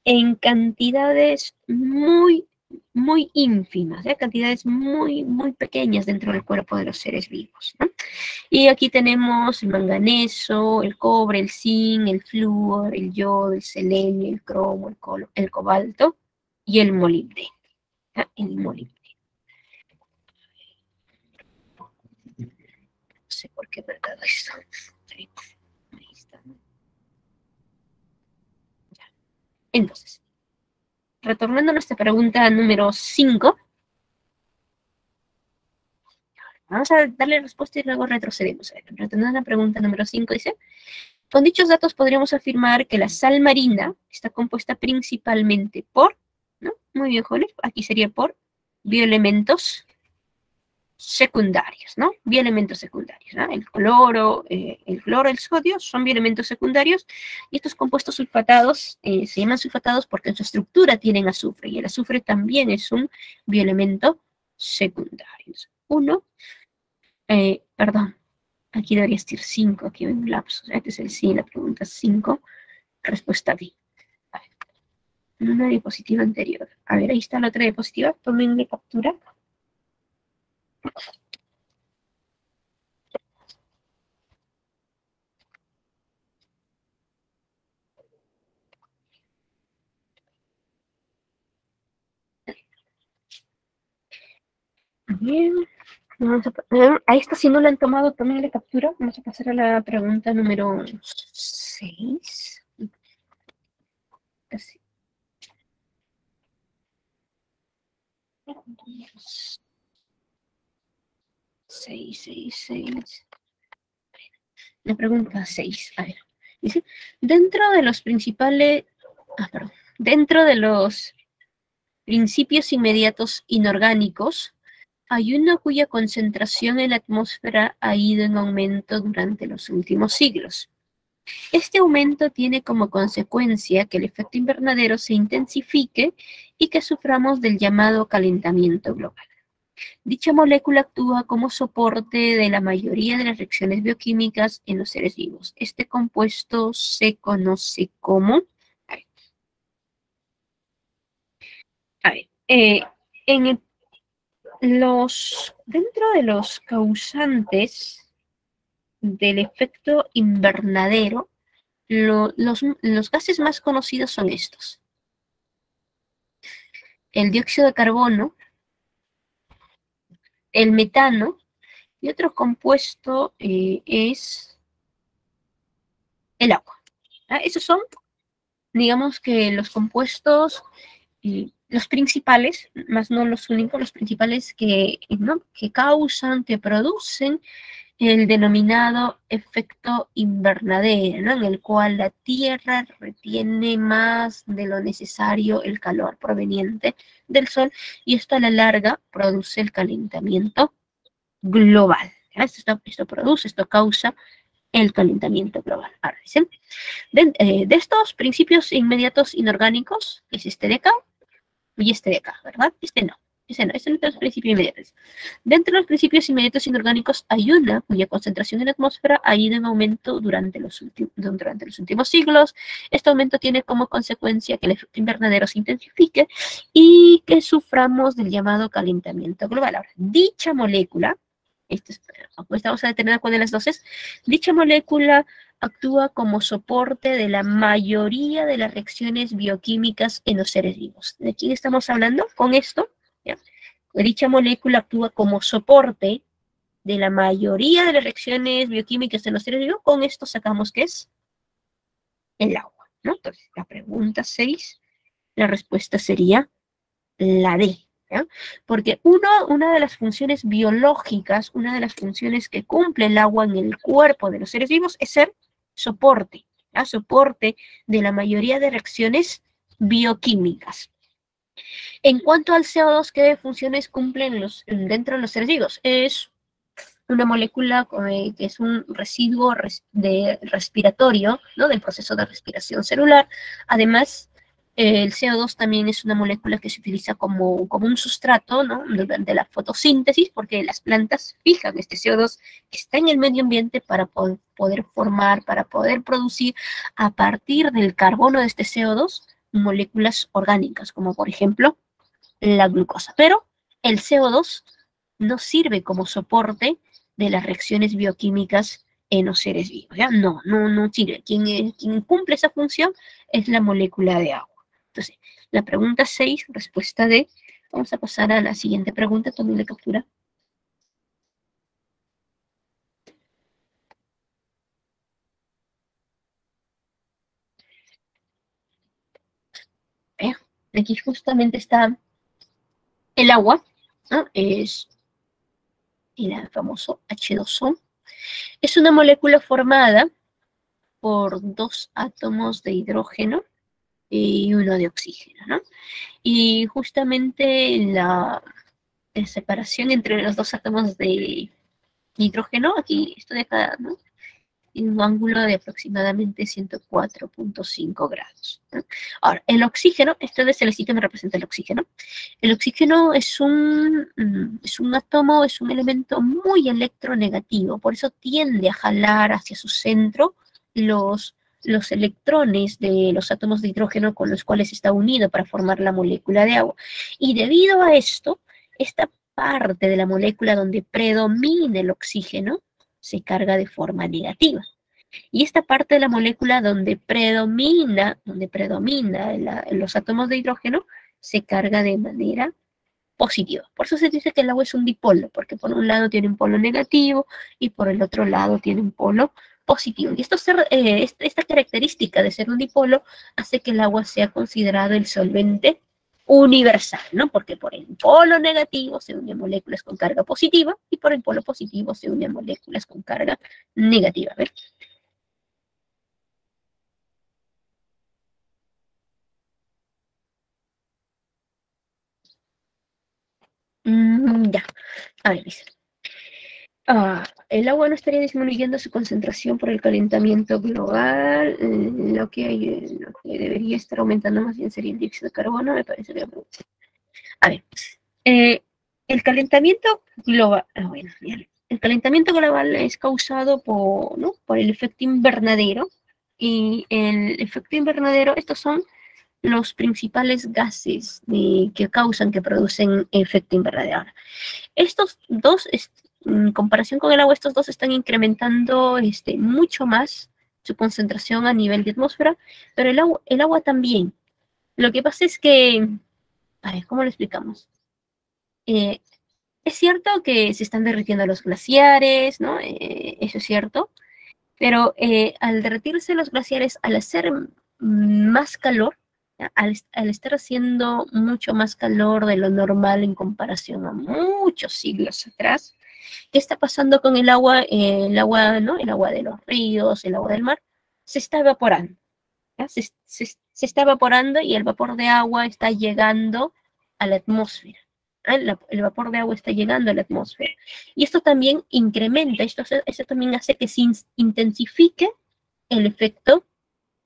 en cantidades muy, muy ínfimas, cantidades muy, muy pequeñas dentro del cuerpo de los seres vivos, ¿no? Y aquí tenemos el manganeso, el cobre, el zinc, el flúor, el yodo, el selenio, el cromo, el cobalto y el molibdeno. El molibdeno. No sé por qué he marcado esto. Ahí está. Entonces, retornando a nuestra pregunta número 5, vamos a darle respuesta y luego retrocedemos. Retornando a la pregunta número 5, dice: con dichos datos podríamos afirmar que la sal marina está compuesta principalmente por, ¿no?, muy bien, jóvenes, aquí sería por bioelementos secundarios, ¿no? Bioelementos secundarios, ¿no? El cloro, el sodio son bioelementos secundarios y estos compuestos sulfatados se llaman sulfatados porque en su estructura tienen azufre y el azufre también es un bioelemento secundario. Perdón, aquí debería estar 5, aquí hay un lapso, este es el sí, la pregunta 5, respuesta B. A ver, en una diapositiva anterior. A ver, ahí está la otra diapositiva, tomenle captura. Bien, a esta si no la han tomado, también la captura. Vamos a pasar a la pregunta número 6. Casi. 6. La pregunta 6. A ver, dice, dentro de los principios inmediatos inorgánicos, hay uno cuya concentración en la atmósfera ha ido en aumento durante los últimos siglos. Este aumento tiene como consecuencia que el efecto invernadero se intensifique y que suframos del llamado calentamiento global. Dicha molécula actúa como soporte de la mayoría de las reacciones bioquímicas en los seres vivos. Este compuesto se conoce como... dentro de los causantes del efecto invernadero, los gases más conocidos son estos. El dióxido de carbono, el metano, y otro compuesto es el agua. Esos son, digamos que los compuestos, los principales, más no los únicos, los principales que causan, que producen el denominado efecto invernadero, ¿no? En el cual la Tierra retiene más de lo necesario el calor proveniente del Sol y esto a la larga produce el calentamiento global. Esto causa el calentamiento global. Ahora dicen, de estos principios inmediatos inorgánicos, es este de acá y este de acá, ¿verdad? Este no es los principios inmediatos. Dentro de los principios inmediatos inorgánicos hay una cuya concentración en la atmósfera ha ido en aumento durante los últimos siglos. Este aumento tiene como consecuencia que el efecto invernadero se intensifique y que suframos del llamado calentamiento global. Ahora, dicha molécula, vamos a detener con las dosis, dicha molécula actúa como soporte de la mayoría de las reacciones bioquímicas en los seres vivos. ¿De quién estamos hablando con esto? ¿Ya? Dicha molécula actúa como soporte de la mayoría de las reacciones bioquímicas en los seres vivos. Con esto sacamos que es el agua, ¿no? Entonces, la pregunta 6, la respuesta sería la D. ¿Ya? Porque una de las funciones biológicas, una de las funciones que cumple el agua en el cuerpo de los seres vivos es ser soporte, ¿ya? Soporte de la mayoría de reacciones bioquímicas. En cuanto al CO2, ¿qué funciones cumplen dentro de los seres vivos? Es una molécula que es un residuo respiratorio, ¿no? Del proceso de respiración celular. Además, el CO2 también es una molécula que se utiliza como un sustrato, ¿no? Durante la fotosíntesis, porque las plantas fijan este CO2 que está en el medio ambiente para poder formar, para poder producir a partir del carbono de este CO2 moléculas orgánicas, como por ejemplo la glucosa. Pero el CO2 no sirve como soporte de las reacciones bioquímicas en los seres vivos, ¿ya? No sirve. Quien cumple esa función es la molécula de agua. Entonces, la pregunta 6, respuesta D. Vamos a pasar a la siguiente pregunta, tomen la captura. Aquí justamente está el agua, ¿no? Es el famoso H2O. Es una molécula formada por 2 átomos de hidrógeno y uno de oxígeno, ¿no? Y justamente separación entre los dos átomos de hidrógeno. Aquí esto deja, ¿no?, en un ángulo de aproximadamente 104.5 grados, ¿no? Ahora, el oxígeno, este de celestito me representa el oxígeno. El oxígeno es un átomo, es un elemento muy electronegativo, por eso tiende a jalar hacia su centro los electrones de los átomos de hidrógeno con los cuales está unido para formar la molécula de agua. Y debido a esto, esta parte de la molécula donde predomina el oxígeno se carga de forma negativa. Y esta parte de la molécula donde predomina los átomos de hidrógeno se carga de manera positiva. Por eso se dice que el agua es un dipolo, porque por un lado tiene un polo negativo y por el otro lado tiene un polo positivo. Y esta característica de ser un dipolo hace que el agua sea considerado el solvente universal, ¿no? Porque por el polo negativo se unen moléculas con carga positiva y por el polo positivo se unen moléculas con carga negativa. ¿Ves? Ya, a ver, dice. El agua no estaría disminuyendo su concentración por el calentamiento global. Lo que debería estar aumentando más bien sería el dióxido de carbono, me parece que... A ver, el calentamiento global... bueno, bien. El calentamiento global es causado por el efecto invernadero. Y el efecto invernadero, estos son los principales gases que producen efecto invernadero. Estos dos, en comparación con el agua, estos dos están incrementando mucho más su concentración a nivel de atmósfera, pero el agua también. Lo que pasa es que, a ver, ¿cómo lo explicamos? Es cierto que se están derritiendo los glaciares, ¿no? Eso es cierto, pero al derretirse los glaciares, al hacer más calor, al estar haciendo mucho más calor de lo normal en comparación a muchos siglos atrás, ¿qué está pasando con el agua? El agua, ¿no? El agua de los ríos, el agua del mar, se está evaporando. Se está evaporando y el vapor de agua está llegando a la atmósfera. El vapor de agua está llegando a la atmósfera. Y esto también incrementa, esto también hace que se intensifique el efecto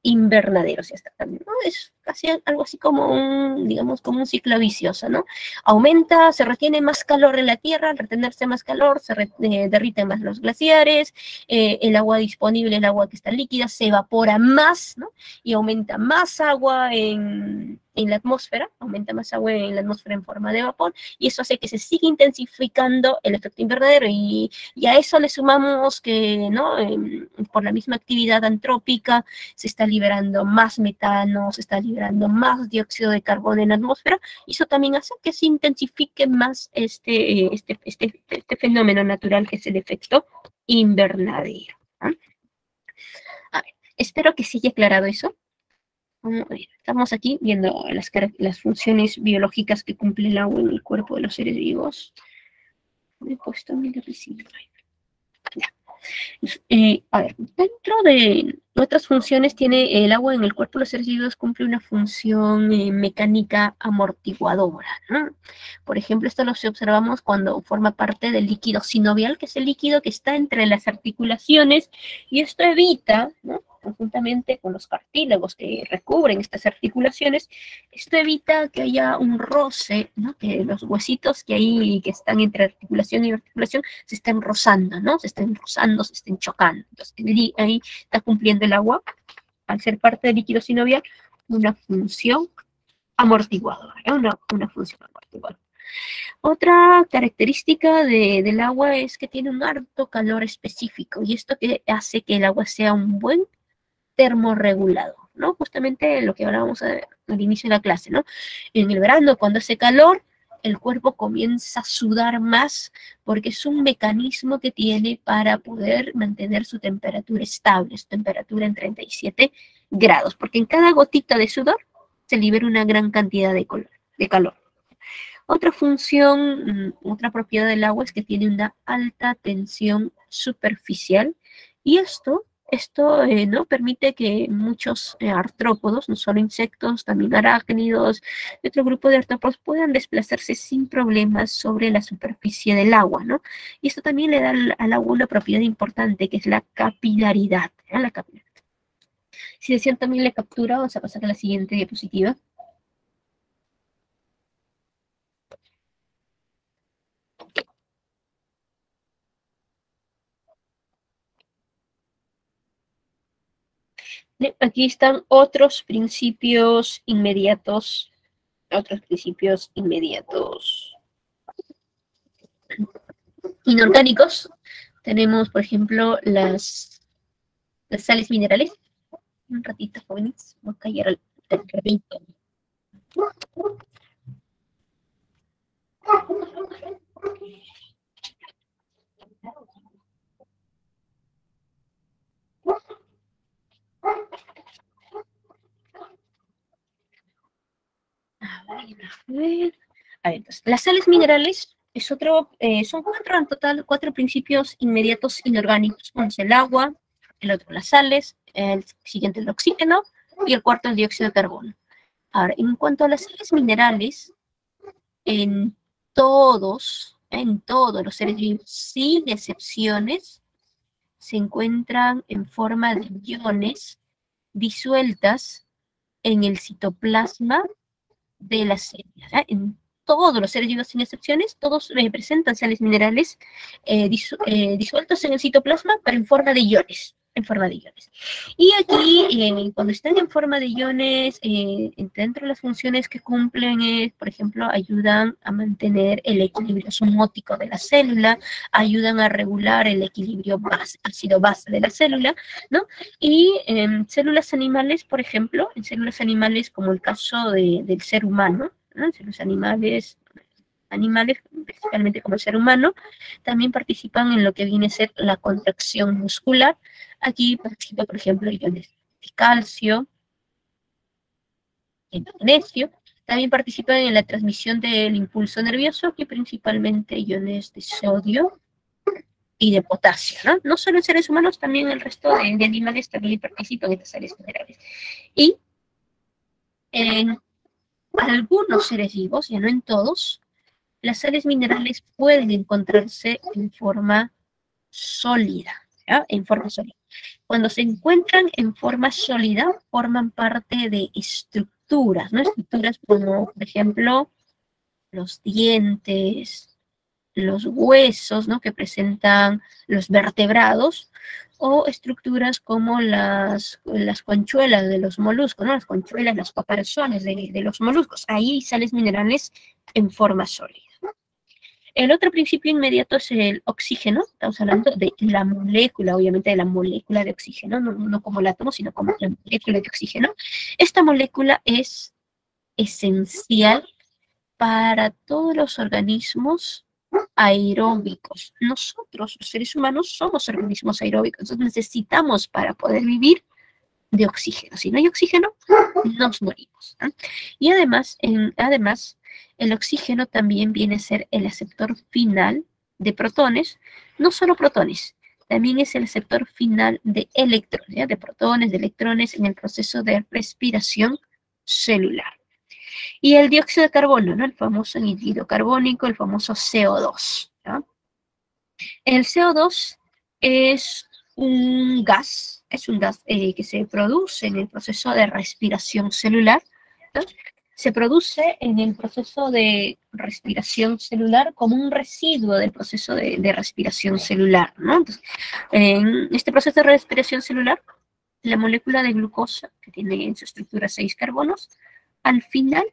invernadero, si está también, ¿no? Es casi algo así como digamos, como un ciclo vicioso, ¿no? Aumenta, se retiene más calor en la Tierra, al retenerse más calor, se derriten más los glaciares, el agua disponible, el agua que está líquida, se evapora más, ¿no? Y aumenta más agua en la atmósfera, en forma de vapor, y eso hace que se siga intensificando el efecto invernadero, y a eso le sumamos que, ¿no? Por la misma actividad antrópica, se está liberando más metano, se está liberando más dióxido de carbono en la atmósfera, y eso también hace que se intensifique más este fenómeno natural que es el efecto invernadero, ¿no? A ver, espero que se haya aclarado eso. Estamos aquí viendo las funciones biológicas que cumple el agua en el cuerpo de los seres vivos. Me he puesto mi lapicito. A ver, dentro de otras funciones tiene el agua en el cuerpo de los seres vivos, cumple una función mecánica amortiguadora, ¿no? Por ejemplo, esto lo observamos cuando forma parte del líquido sinovial, que es el líquido que está entre las articulaciones, y esto evita, ¿no?, conjuntamente con los cartílagos que recubren estas articulaciones, esto evita que haya un roce, ¿no?, que los huesitos que están entre articulación y articulación se estén rozando, ¿no? Se estén rozando, se estén chocando. Entonces, ahí está cumpliendo el agua, al ser parte del líquido sinovial, una función amortiguadora, una función amortiguadora. Otra característica del agua es que tiene un alto calor específico, y esto que hace que el agua sea un buen termorregulador, ¿no? Justamente lo que hablábamos al inicio de la clase, ¿no? En el verano, cuando hace calor, el cuerpo comienza a sudar más porque es un mecanismo que tiene para poder mantener su temperatura estable, su temperatura en 37 grados, porque en cada gotita de sudor se libera una gran cantidad de calor. Otra función, otra propiedad del agua es que tiene una alta tensión superficial, y esto Esto ¿no? permite que muchos artrópodos, no solo insectos, también arácnidos y otro grupo de artrópodos puedan desplazarse sin problemas sobre la superficie del agua, ¿no? Y esto también le da al agua una propiedad importante, que es la capilaridad, ¿eh? La capilaridad. Si desean también la captura, vamos a pasar a la siguiente diapositiva. Aquí están otros principios inmediatos. Inorgánicos. Tenemos, por ejemplo, las sales minerales. Un ratito, jóvenes. Voy a callar el perrito. A ver, entonces, las sales minerales es otro, son cuatro en total, cuatro principios inmediatos inorgánicos. Uno es el agua, el otro las sales, el siguiente el oxígeno y el cuarto el dióxido de carbono. Ahora, en cuanto a las sales minerales, en todos los seres vivos, sin excepciones, se encuentran en forma de iones disueltas en el citoplasma de las células. En todos los seres vivos, sin excepciones, todos presentan sales minerales disueltos en el citoplasma, pero en forma de iones. Y aquí, cuando están en forma de iones, dentro de las funciones que cumplen es, por ejemplo, ayudan a mantener el equilibrio osmótico de la célula, ayudan a regular el equilibrio ácido-base de la célula, ¿no? Y en células animales, por ejemplo, en células animales como el caso del ser humano, ¿no? Células animales, principalmente como el ser humano, también participan en lo que viene a ser la contracción muscular. Aquí participa, por ejemplo, iones de calcio, de magnesio. También participan en la transmisión del impulso nervioso, que principalmente iones de sodio y de potasio, ¿no? No solo en seres humanos, también el resto de animales también participan en estas sales minerales. Y en algunos seres vivos, ya no en todos, las sales minerales pueden encontrarse en forma sólida, ¿ya? En forma sólida. Cuando se encuentran en forma sólida, forman parte de estructuras, ¿no? Estructuras como, por ejemplo, los dientes, los huesos, ¿no? Que presentan los vertebrados, o estructuras como las conchuelas de los moluscos, ¿no? Las conchuelas, las caparazones de los moluscos. Ahí hay sales minerales en forma sólida. El otro principio inmediato es el oxígeno. Estamos hablando de la molécula, obviamente de la molécula de oxígeno, no como el átomo, sino como la molécula de oxígeno. Esta molécula es esencial para todos los organismos aeróbicos. Nosotros, los seres humanos, somos organismos aeróbicos, entonces necesitamos para poder vivir de oxígeno. Si no hay oxígeno, nos morimos, ¿no? Y además, el oxígeno también viene a ser el aceptor final de protones, no solo protones, también es el aceptor final de electrones, ¿ya? De protones, de electrones en el proceso de respiración celular. Y el dióxido de carbono, ¿no? El famoso anhídrido carbónico, el famoso CO2, ¿no? El CO2 es un gas, que se produce en el proceso de respiración celular, ¿no? Se produce en el proceso de respiración celular como un residuo del proceso de respiración celular, ¿no? Entonces, en este proceso de respiración celular, la molécula de glucosa, que tiene en su estructura 6 carbonos, al final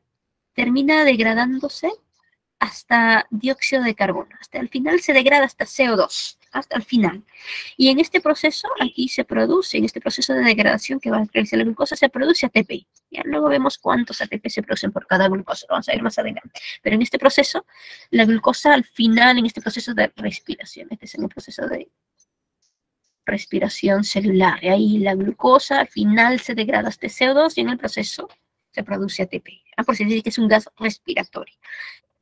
termina degradándose hasta dióxido de carbono. Hasta el final se degrada hasta CO2, hasta el final. Y en este proceso, aquí se produce, en este proceso de degradación que va a realizar la glucosa, se produce ATP. Ya luego vemos cuántos ATP se producen por cada glucosa, lo vamos a ver más adelante. Pero en este proceso, la glucosa al final, en este proceso de respiración, este es en el proceso de respiración celular. Y ahí la glucosa al final se degrada hasta CO2 y en el proceso se produce ATP. Por si dice que es un gas respiratorio.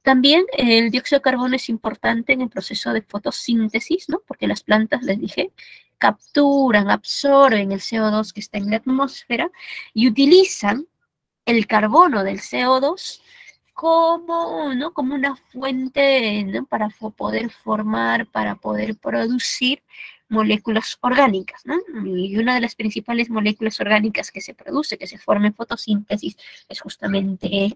También el dióxido de carbono es importante en el proceso de fotosíntesis, ¿no? Porque las plantas, les dije, capturan, absorben el CO2 que está en la atmósfera y utilizan el carbono del CO2 como, ¿no? Como una fuente, ¿no? Para poder formar, para poder producir moléculas orgánicas, ¿no? Y una de las principales moléculas orgánicas que se produce, que se forma en fotosíntesis, es justamente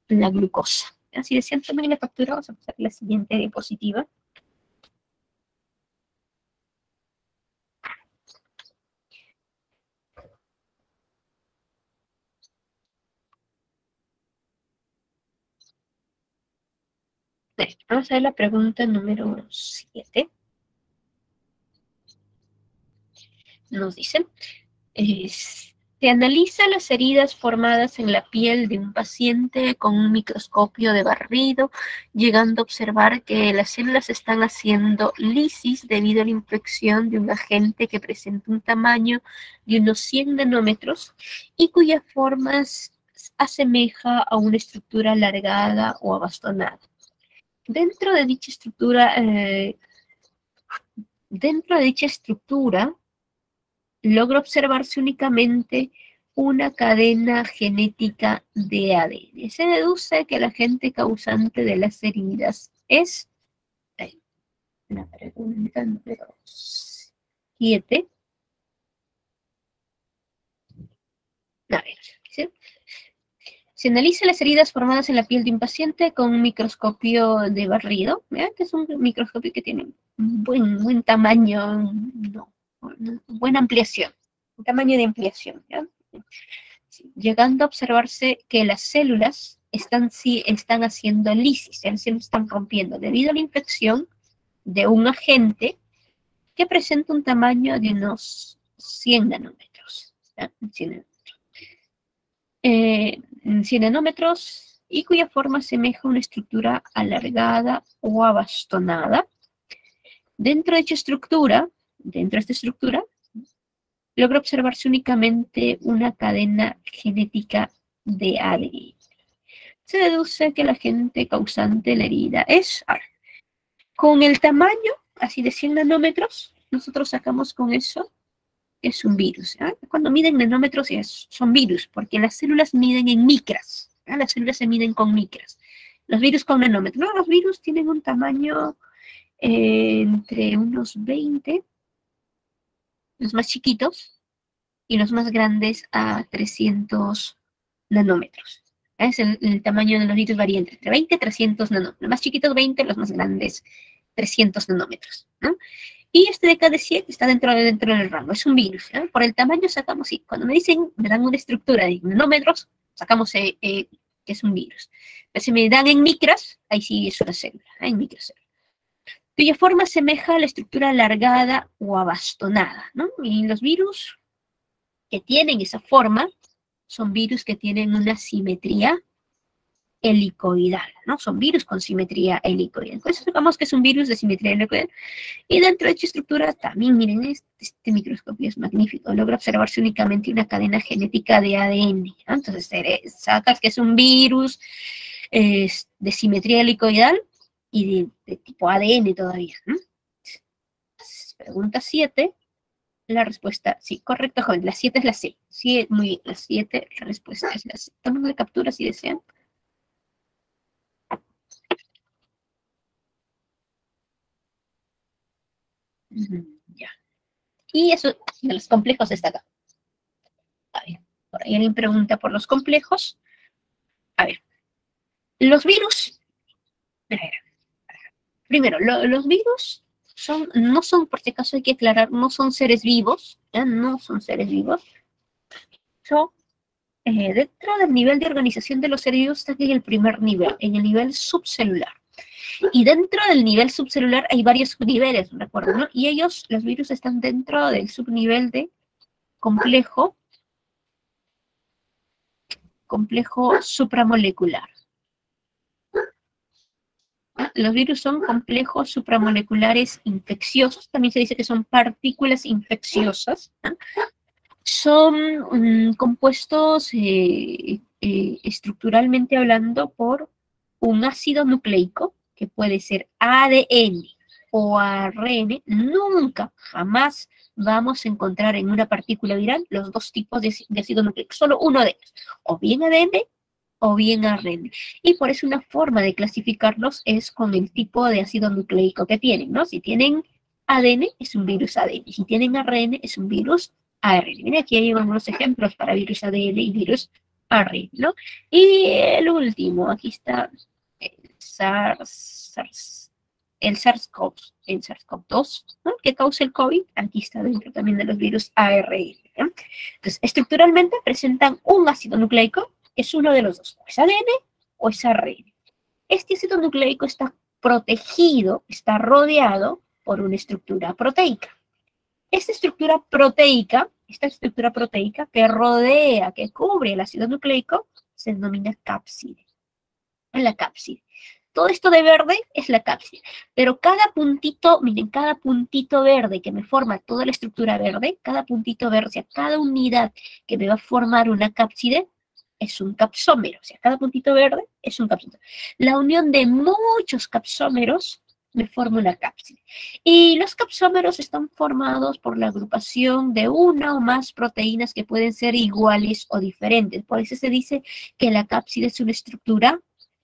la glucosa. Así decían también la captura, vamos a pasar a la siguiente diapositiva. Vamos a ver la pregunta número 7. Nos dicen, se analiza las heridas formadas en la piel de un paciente con un microscopio de barrido, llegando a observar que las células están haciendo lisis debido a la infección de un agente que presenta un tamaño de unos 100 nanómetros y cuya forma asemeja a una estructura alargada o abastonada. Dentro de dicha estructura, logra observarse únicamente una cadena genética de ADN. Se deduce que el agente causante de las heridas es la pregunta número 7. A ver, ¿sí? Se analiza las heridas formadas en la piel de un paciente con un microscopio de barrido, ¿verdad? Que es un microscopio que tiene un buen tamaño, buena ampliación, un tamaño de ampliación, ¿ya? Llegando a observarse que las células están haciendo lisis, las células están rompiendo debido a la infección de un agente que presenta un tamaño de unos 100 nanómetros. ¿Ya? 100 nanómetros y cuya forma asemeja una estructura alargada o abastonada. Dentro de esta estructura, logra observarse únicamente una cadena genética de ADN. Se deduce que el agente causante de la herida es, con el tamaño, así de 100 nanómetros, nosotros sacamos con eso, es un virus. ¿Eh? Cuando miden nanómetros son virus, porque las células miden en micras. ¿Eh? Las células se miden con micras. Los virus con nanómetros. No, los virus tienen un tamaño entre unos 20, los más chiquitos, y los más grandes a 300 nanómetros. Es el tamaño de los virus varía entre 20 y 300 nanómetros. Los más chiquitos 20, los más grandes 300 nanómetros. ¿No? Y este de KD100 está dentro del rango, es un virus. ¿Eh? Por el tamaño sacamos, sí, cuando me dan una estructura de nanómetros, sacamos que es un virus. Pero si me dan en micras, ahí sí es una célula, en microcélula. Cuya forma asemeja a la estructura alargada o abastonada, ¿no? Y los virus que tienen esa forma son virus que tienen una simetría helicoidal, ¿no? Son virus con simetría helicoidal. Entonces, supongamos que es un virus de simetría helicoidal. Y dentro de esta estructura también, miren, este microscopio es magnífico. Logra observarse únicamente una cadena genética de ADN. ¿No? Entonces, sacas que es un virus de simetría helicoidal y de tipo ADN todavía. ¿No? Pregunta 7. La respuesta, sí, correcto, joven. La 7 es la C. Sí, muy bien. La 7, la respuesta es la C. Tomen la captura si desean. Ya. Y eso de los complejos está acá. A ver, por ahí alguien pregunta por los complejos. A ver, los virus. A ver, primero, los virus no son, por si acaso hay que aclarar, no son seres vivos, ¿ya? No son seres vivos. Son, dentro del nivel de organización de los seres vivos está en el primer nivel, en el nivel subcelular. Y dentro del nivel subcelular hay varios subniveles, recuerden, ¿no? Y los virus están dentro del subnivel de complejo supramolecular. Los virus son complejos supramoleculares infecciosos, también se dice que son partículas infecciosas. Son compuestos estructuralmente hablando por un ácido nucleico, que puede ser ADN o ARN, nunca, jamás vamos a encontrar en una partícula viral los dos tipos de ácido nucleico, solo uno de ellos, o bien ADN o bien ARN. Y por eso una forma de clasificarlos es con el tipo de ácido nucleico que tienen, ¿no? Si tienen ADN, es un virus ADN. Si tienen ARN, es un virus ARN. Miren, aquí hay algunos ejemplos para virus ADN y virus ARN, ¿no? Y el último, aquí está el SARS-CoV-2, ¿no? Que causa el COVID. Aquí está dentro también de los virus ARN, ¿no? Entonces, estructuralmente presentan un ácido nucleico, que es uno de los dos, o es ADN o es ARN. Este ácido nucleico está protegido, está rodeado por una estructura proteica. Esta estructura proteica que rodea, que cubre el ácido nucleico, se denomina cápside. La cápside. Todo esto de verde es la cápside, pero cada puntito, miren, cada puntito verde que me forma toda la estructura verde, cada puntito verde, o sea, cada unidad que me va a formar una cápside, es un capsómero, o sea, cada puntito verde es un capsómero. La unión de muchos capsómeros me forma una cápside. Y los capsómeros están formados por la agrupación de una o más proteínas que pueden ser iguales o diferentes. Por eso se dice que la cápside es una estructura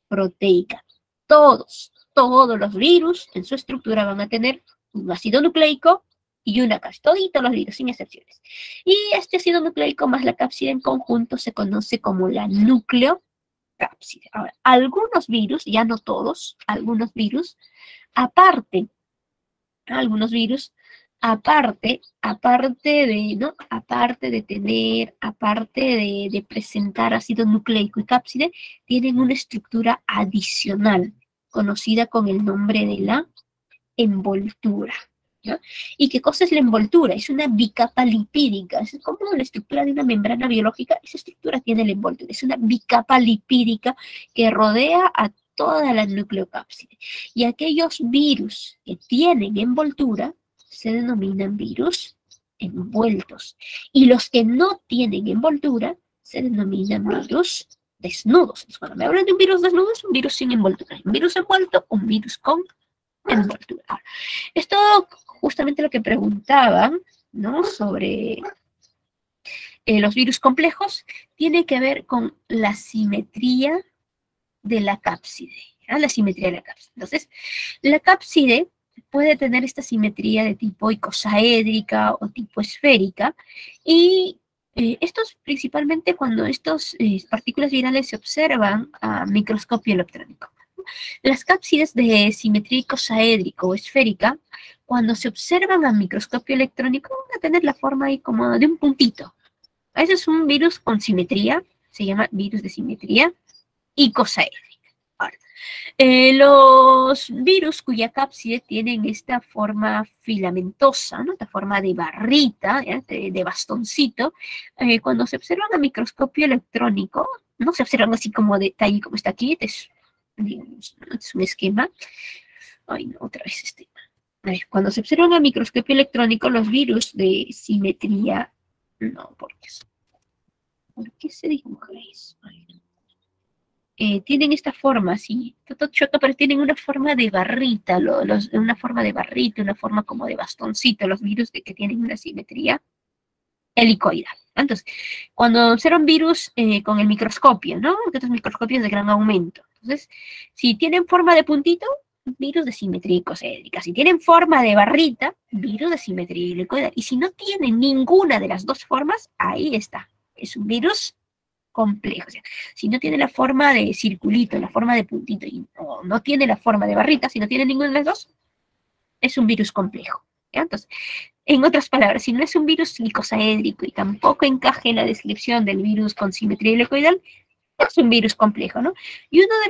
proteica. Todos los virus en su estructura van a tener un ácido nucleico y una cápside, toditos los virus, sin excepciones. Y este ácido nucleico más la cápside en conjunto se conoce como la nucleocápside. Ahora, algunos virus, ya no todos, algunos virus, aparte de presentar ácido nucleico y cápside, tienen una estructura adicional, conocida con el nombre de la envoltura. ¿Ya? ¿Y qué cosa es la envoltura? Es una bicapa lipídica, es como la estructura de una membrana biológica, esa estructura tiene la envoltura, es una bicapa lipídica que rodea a toda la nucleocápside. Y aquellos virus que tienen envoltura se denominan virus envueltos. Y los que no tienen envoltura se denominan virus desnudos. Entonces, cuando me hablan de un virus desnudo, es un virus sin envoltura. Un virus envuelto, un virus con envoltura. Ahora, esto justamente lo que preguntaban, ¿no? Sobre los virus complejos, tiene que ver con la simetría de la cápside, ¿ya? La simetría de la cápside. Entonces, la cápside puede tener esta simetría de tipo icosaédrica o tipo esférica, y esto es principalmente cuando estas partículas virales se observan a microscopio electrónico. Las cápsides de simetría icosaédrica o esférica, cuando se observan a microscopio electrónico, van a tener la forma ahí como de un puntito. Ese es un virus con simetría, se llama virus de simetría icosaédrica. Ahora, los virus cuya cápside tienen esta forma filamentosa, ¿no? Esta forma de barrita, de bastoncito, cuando se observan a microscopio electrónico, no se observan así como detalle como está aquí, es un esquema. Ay, no, otra vez este. A ver, cuando se observan a microscopio electrónico, los virus de simetría, no, ¿por qué se dibuja eso? Ay, no. Tienen esta forma, sí, chueca, pero tienen una forma de barrita, una forma de barrita, una forma como de bastoncito, los virus que tienen una simetría helicoidal. Entonces, cuando observan virus con el microscopio, ¿no? Estos microscopios de gran aumento. Entonces, si tienen forma de puntito, virus de simetría icosaédrica. Si tienen forma de barrita, virus de simetría helicoidal. Y si no tienen ninguna de las dos formas, ahí está. Es un virus complejo. O sea, si no tiene la forma de circulito, la forma de puntito, y no tiene la forma de barrita, si no tiene ninguna de las dos, es un virus complejo. ¿Ya? Entonces, en otras palabras, si no es un virus icosaédrico y tampoco encaja en la descripción del virus con simetría helicoidal, es un virus complejo, ¿no? Y uno de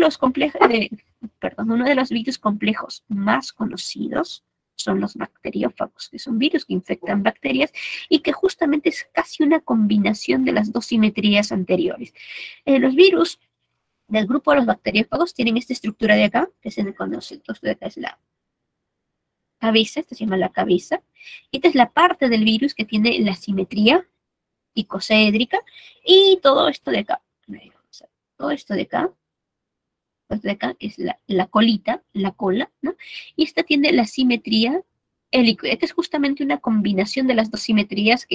los virus complejos más conocidos son los bacteriófagos, que son virus que infectan bacterias y que justamente es casi una combinación de las dos simetrías anteriores. Los virus del grupo de los bacteriófagos tienen esta estructura de acá, que se conoce, entonces de acá es la cabeza, esta se llama la cabeza. Esta es la parte del virus que tiene la simetría icosaédrica, y todo esto de acá, pues de acá, que es la colita, la cola, ¿no? Y esta tiene la simetría helicoide. Esta es justamente una combinación de las dos simetrías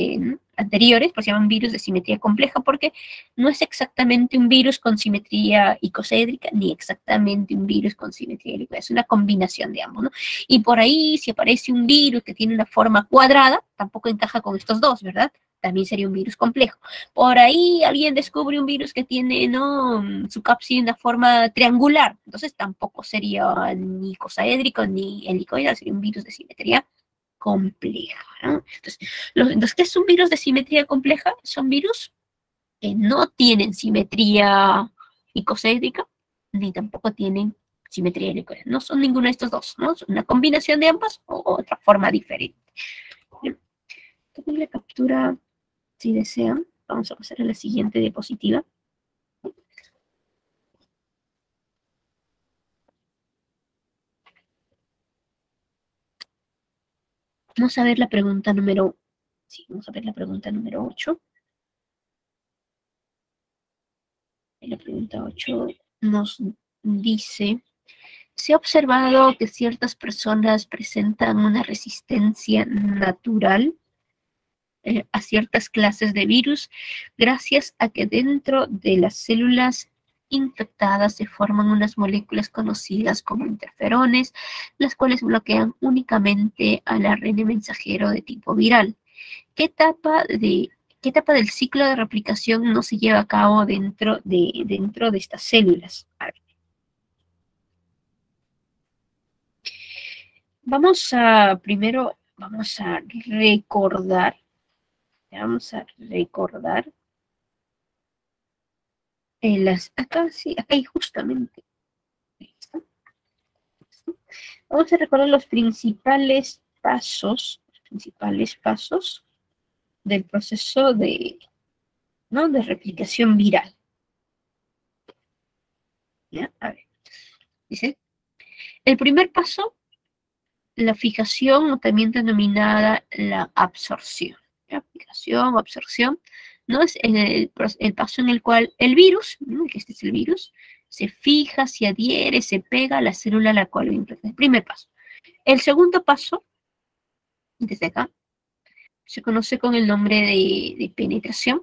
anteriores, pues se llaman virus de simetría compleja, porque no es exactamente un virus con simetría icosaédrica, ni exactamente un virus con simetría helicoide, es una combinación de ambos, ¿no? Y por ahí, si aparece un virus que tiene una forma cuadrada, tampoco encaja con estos dos, ¿verdad? También sería un virus complejo. Por ahí alguien descubre un virus que tiene, ¿no?, su cápside en una forma triangular, entonces tampoco sería ni icosaédrico ni helicoide, sería un virus de simetría compleja, ¿no? Entonces, ¿qué es un virus de simetría compleja? Son virus que no tienen simetría icosaédrica, ni tampoco tienen simetría helicoide. No son ninguno de estos dos, ¿no? Son una combinación de ambas o otra forma diferente. Tomen la captura si desean. Vamos a pasar a la siguiente diapositiva. Vamos a ver la pregunta número... Sí, vamos a ver la pregunta número 8. La pregunta 8 nos dice: se ha observado que ciertas personas presentan una resistencia natural a ciertas clases de virus gracias a que dentro de las células infectadas se forman unas moléculas conocidas como interferones, las cuales bloquean únicamente al ARN mensajero de tipo viral. ¿Qué etapa del ciclo de replicación no se lleva a cabo dentro de estas células? A ver. Primero vamos a recordar acá hay justamente. Vamos a recordar los principales pasos del proceso de replicación viral. ¿Ya? A ver. Dice, el primer paso, la fijación, o también denominada la absorción. ¿Ya? Fijación o absorción, ¿no? Es el paso en el cual el virus, ¿no?, que este es el virus, se fija, se adhiere, se pega a la célula a la cual lo infecta. El primer paso. El segundo paso, desde acá, se conoce con el nombre de penetración.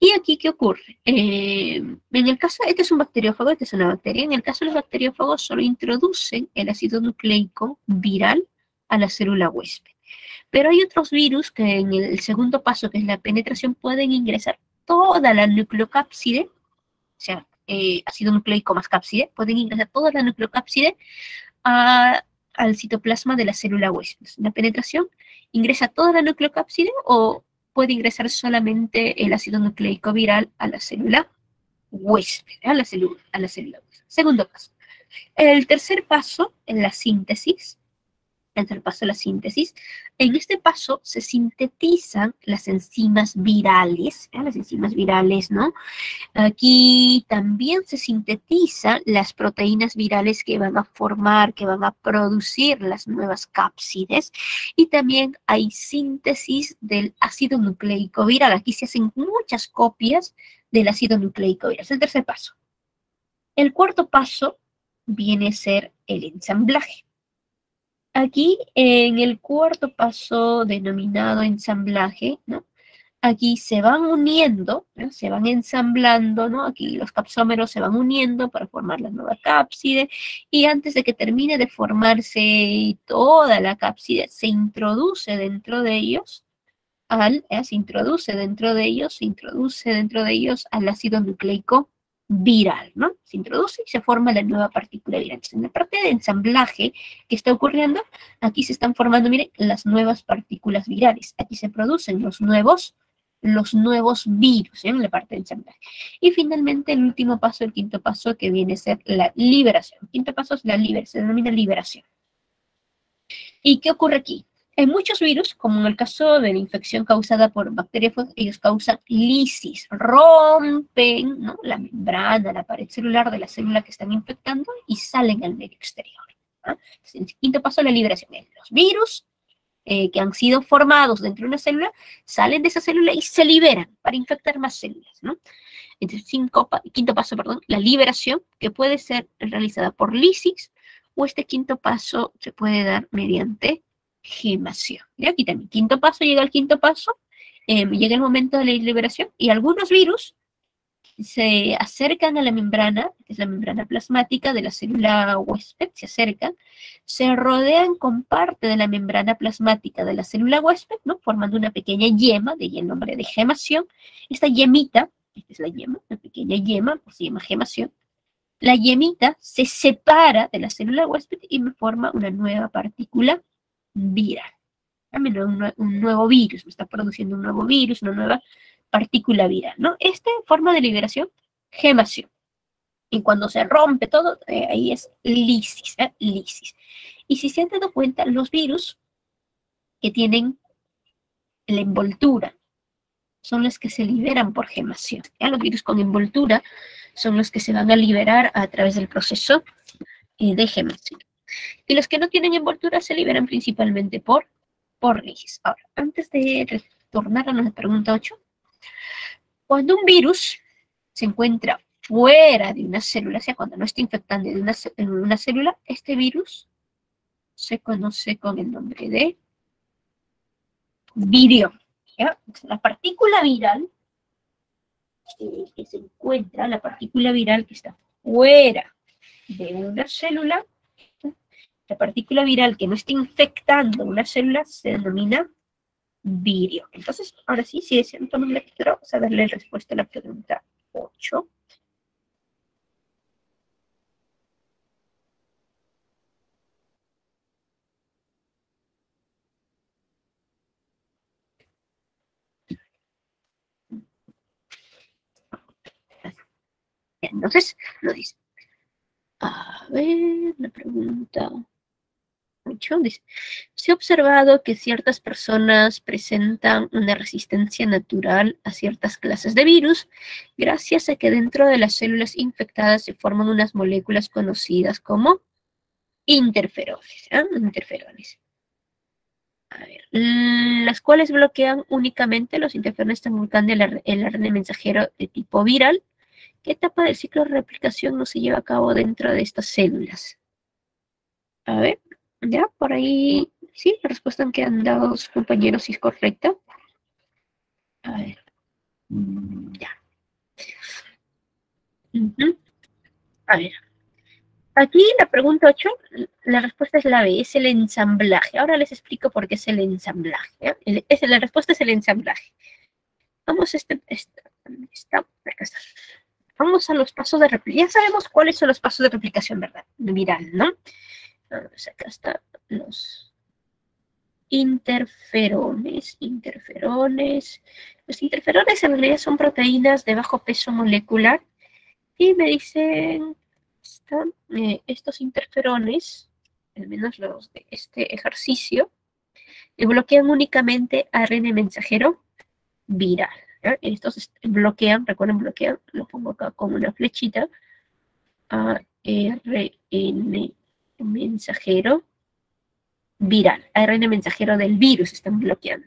¿Y aquí qué ocurre? En el caso, este es un bacteriófago, esta es una bacteria. En el caso de los bacteriófagos solo introducen el ácido nucleico viral a la célula huésped. Pero hay otros virus que en el segundo paso, que es la penetración, pueden ingresar toda la nucleocápside, o sea, ácido nucleico más cápside, pueden ingresar toda la nucleocápside al citoplasma de la célula huésped. La penetración ingresa toda la nucleocápside o puede ingresar solamente el ácido nucleico viral a la célula huésped, a la célula huésped. Segundo paso. El tercer paso, en la síntesis. En este paso se sintetizan las enzimas virales, ¿no? Aquí también se sintetizan las proteínas virales que van a producir las nuevas cápsides, y también hay síntesis del ácido nucleico viral. Aquí se hacen muchas copias del ácido nucleico viral. Es el tercer paso. El cuarto paso viene a ser el ensamblaje. Aquí, en el cuarto paso denominado ensamblaje, ¿no?, aquí se van uniendo, ¿no?, se van ensamblando, ¿no? Aquí los capsómeros se van uniendo para formar la nueva cápside, y antes de que termine de formarse toda la cápside, se introduce dentro de ellos al ácido nucleico viral, ¿no? Se introduce y se forma la nueva partícula viral. Entonces, en la parte de ensamblaje que está ocurriendo, aquí se están formando, miren, las nuevas partículas virales. Aquí se producen los nuevos virus, ¿eh?, en la parte de ensamblaje. Y finalmente el último paso, el quinto paso, que viene a ser la liberación. El quinto paso es se denomina liberación. ¿Y qué ocurre aquí? En muchos virus, como en el caso de la infección causada por bacteriófagos, ellos causan lisis, rompen, ¿no?, la membrana, la pared celular de la célula que están infectando y salen al medio exterior, ¿no? Entonces, el quinto paso es la liberación. Los virus que han sido formados dentro de una célula, salen de esa célula y se liberan para infectar más células, ¿no? Entonces, quinto paso, perdón, la liberación, que puede ser realizada por lisis, o este quinto paso se puede dar mediante gemación. Y aquí también, quinto paso, llega el quinto paso, llega el momento de la liberación, y algunos virus se acercan a la membrana, que es la membrana plasmática de la célula huésped, se acercan, se rodean con parte de la membrana plasmática de la célula huésped, ¿no? Formando una pequeña yema, de ahí el nombre de gemación. Esta yemita, esta es la yema, una pequeña yema, pues se llama gemación. La yemita se separa de la célula huésped y me forma una nueva partícula viral. Un nuevo virus, me está produciendo un nuevo virus, una nueva partícula viral, ¿no? Esta forma de liberación, gemación. Y cuando se rompe todo, ahí es lisis, lisis. Y si se han dado cuenta, los virus que tienen la envoltura son los que se liberan por gemación. ¿Ya? Los virus con envoltura son los que se van a liberar a través del proceso de gemación. Y los que no tienen envoltura se liberan principalmente por lisis. Ahora, antes de retornar a la pregunta 8, cuando un virus se encuentra fuera de una célula, o sea, cuando no está infectando en una célula, este virus se conoce con el nombre de virión. ¿Ya? La partícula viral que se encuentra, la partícula viral que está fuera de una célula, la partícula viral que no está infectando una célula se denomina virio. Entonces, ahora sí, si desean tomar lectura, vamos a darle respuesta a la pregunta 8. Entonces, lo dice. A ver, la pregunta 8 dice, se ha observado que ciertas personas presentan una resistencia natural a ciertas clases de virus gracias a que dentro de las células infectadas se forman unas moléculas conocidas como interferones. Interferones. A ver, las cuales bloquean únicamente, los interferones están bloqueando el ARN mensajero de tipo viral. ¿Qué etapa del ciclo de replicación no se lleva a cabo dentro de estas células? A ver, ya, por ahí, sí, la respuesta que han dado los compañeros sí es correcta. A ver, ya. A ver, aquí la pregunta 8, la respuesta es la B, es el ensamblaje. Ahora les explico por qué es el ensamblaje. La respuesta es el ensamblaje. Vamos acá está. Vamos a los pasos de replicación. Ya sabemos cuáles son los pasos de replicación, ¿verdad? Viral, ¿no? Entonces, acá están los interferones. Los interferones en realidad son proteínas de bajo peso molecular. Y me dicen, estos interferones, al menos los de este ejercicio, bloquean únicamente ARN mensajero viral. ¿Ya? Estos bloquean, recuerden, bloquean, lo pongo acá con una flechita, ARN mensajero viral, ARN mensajero del virus están bloqueando.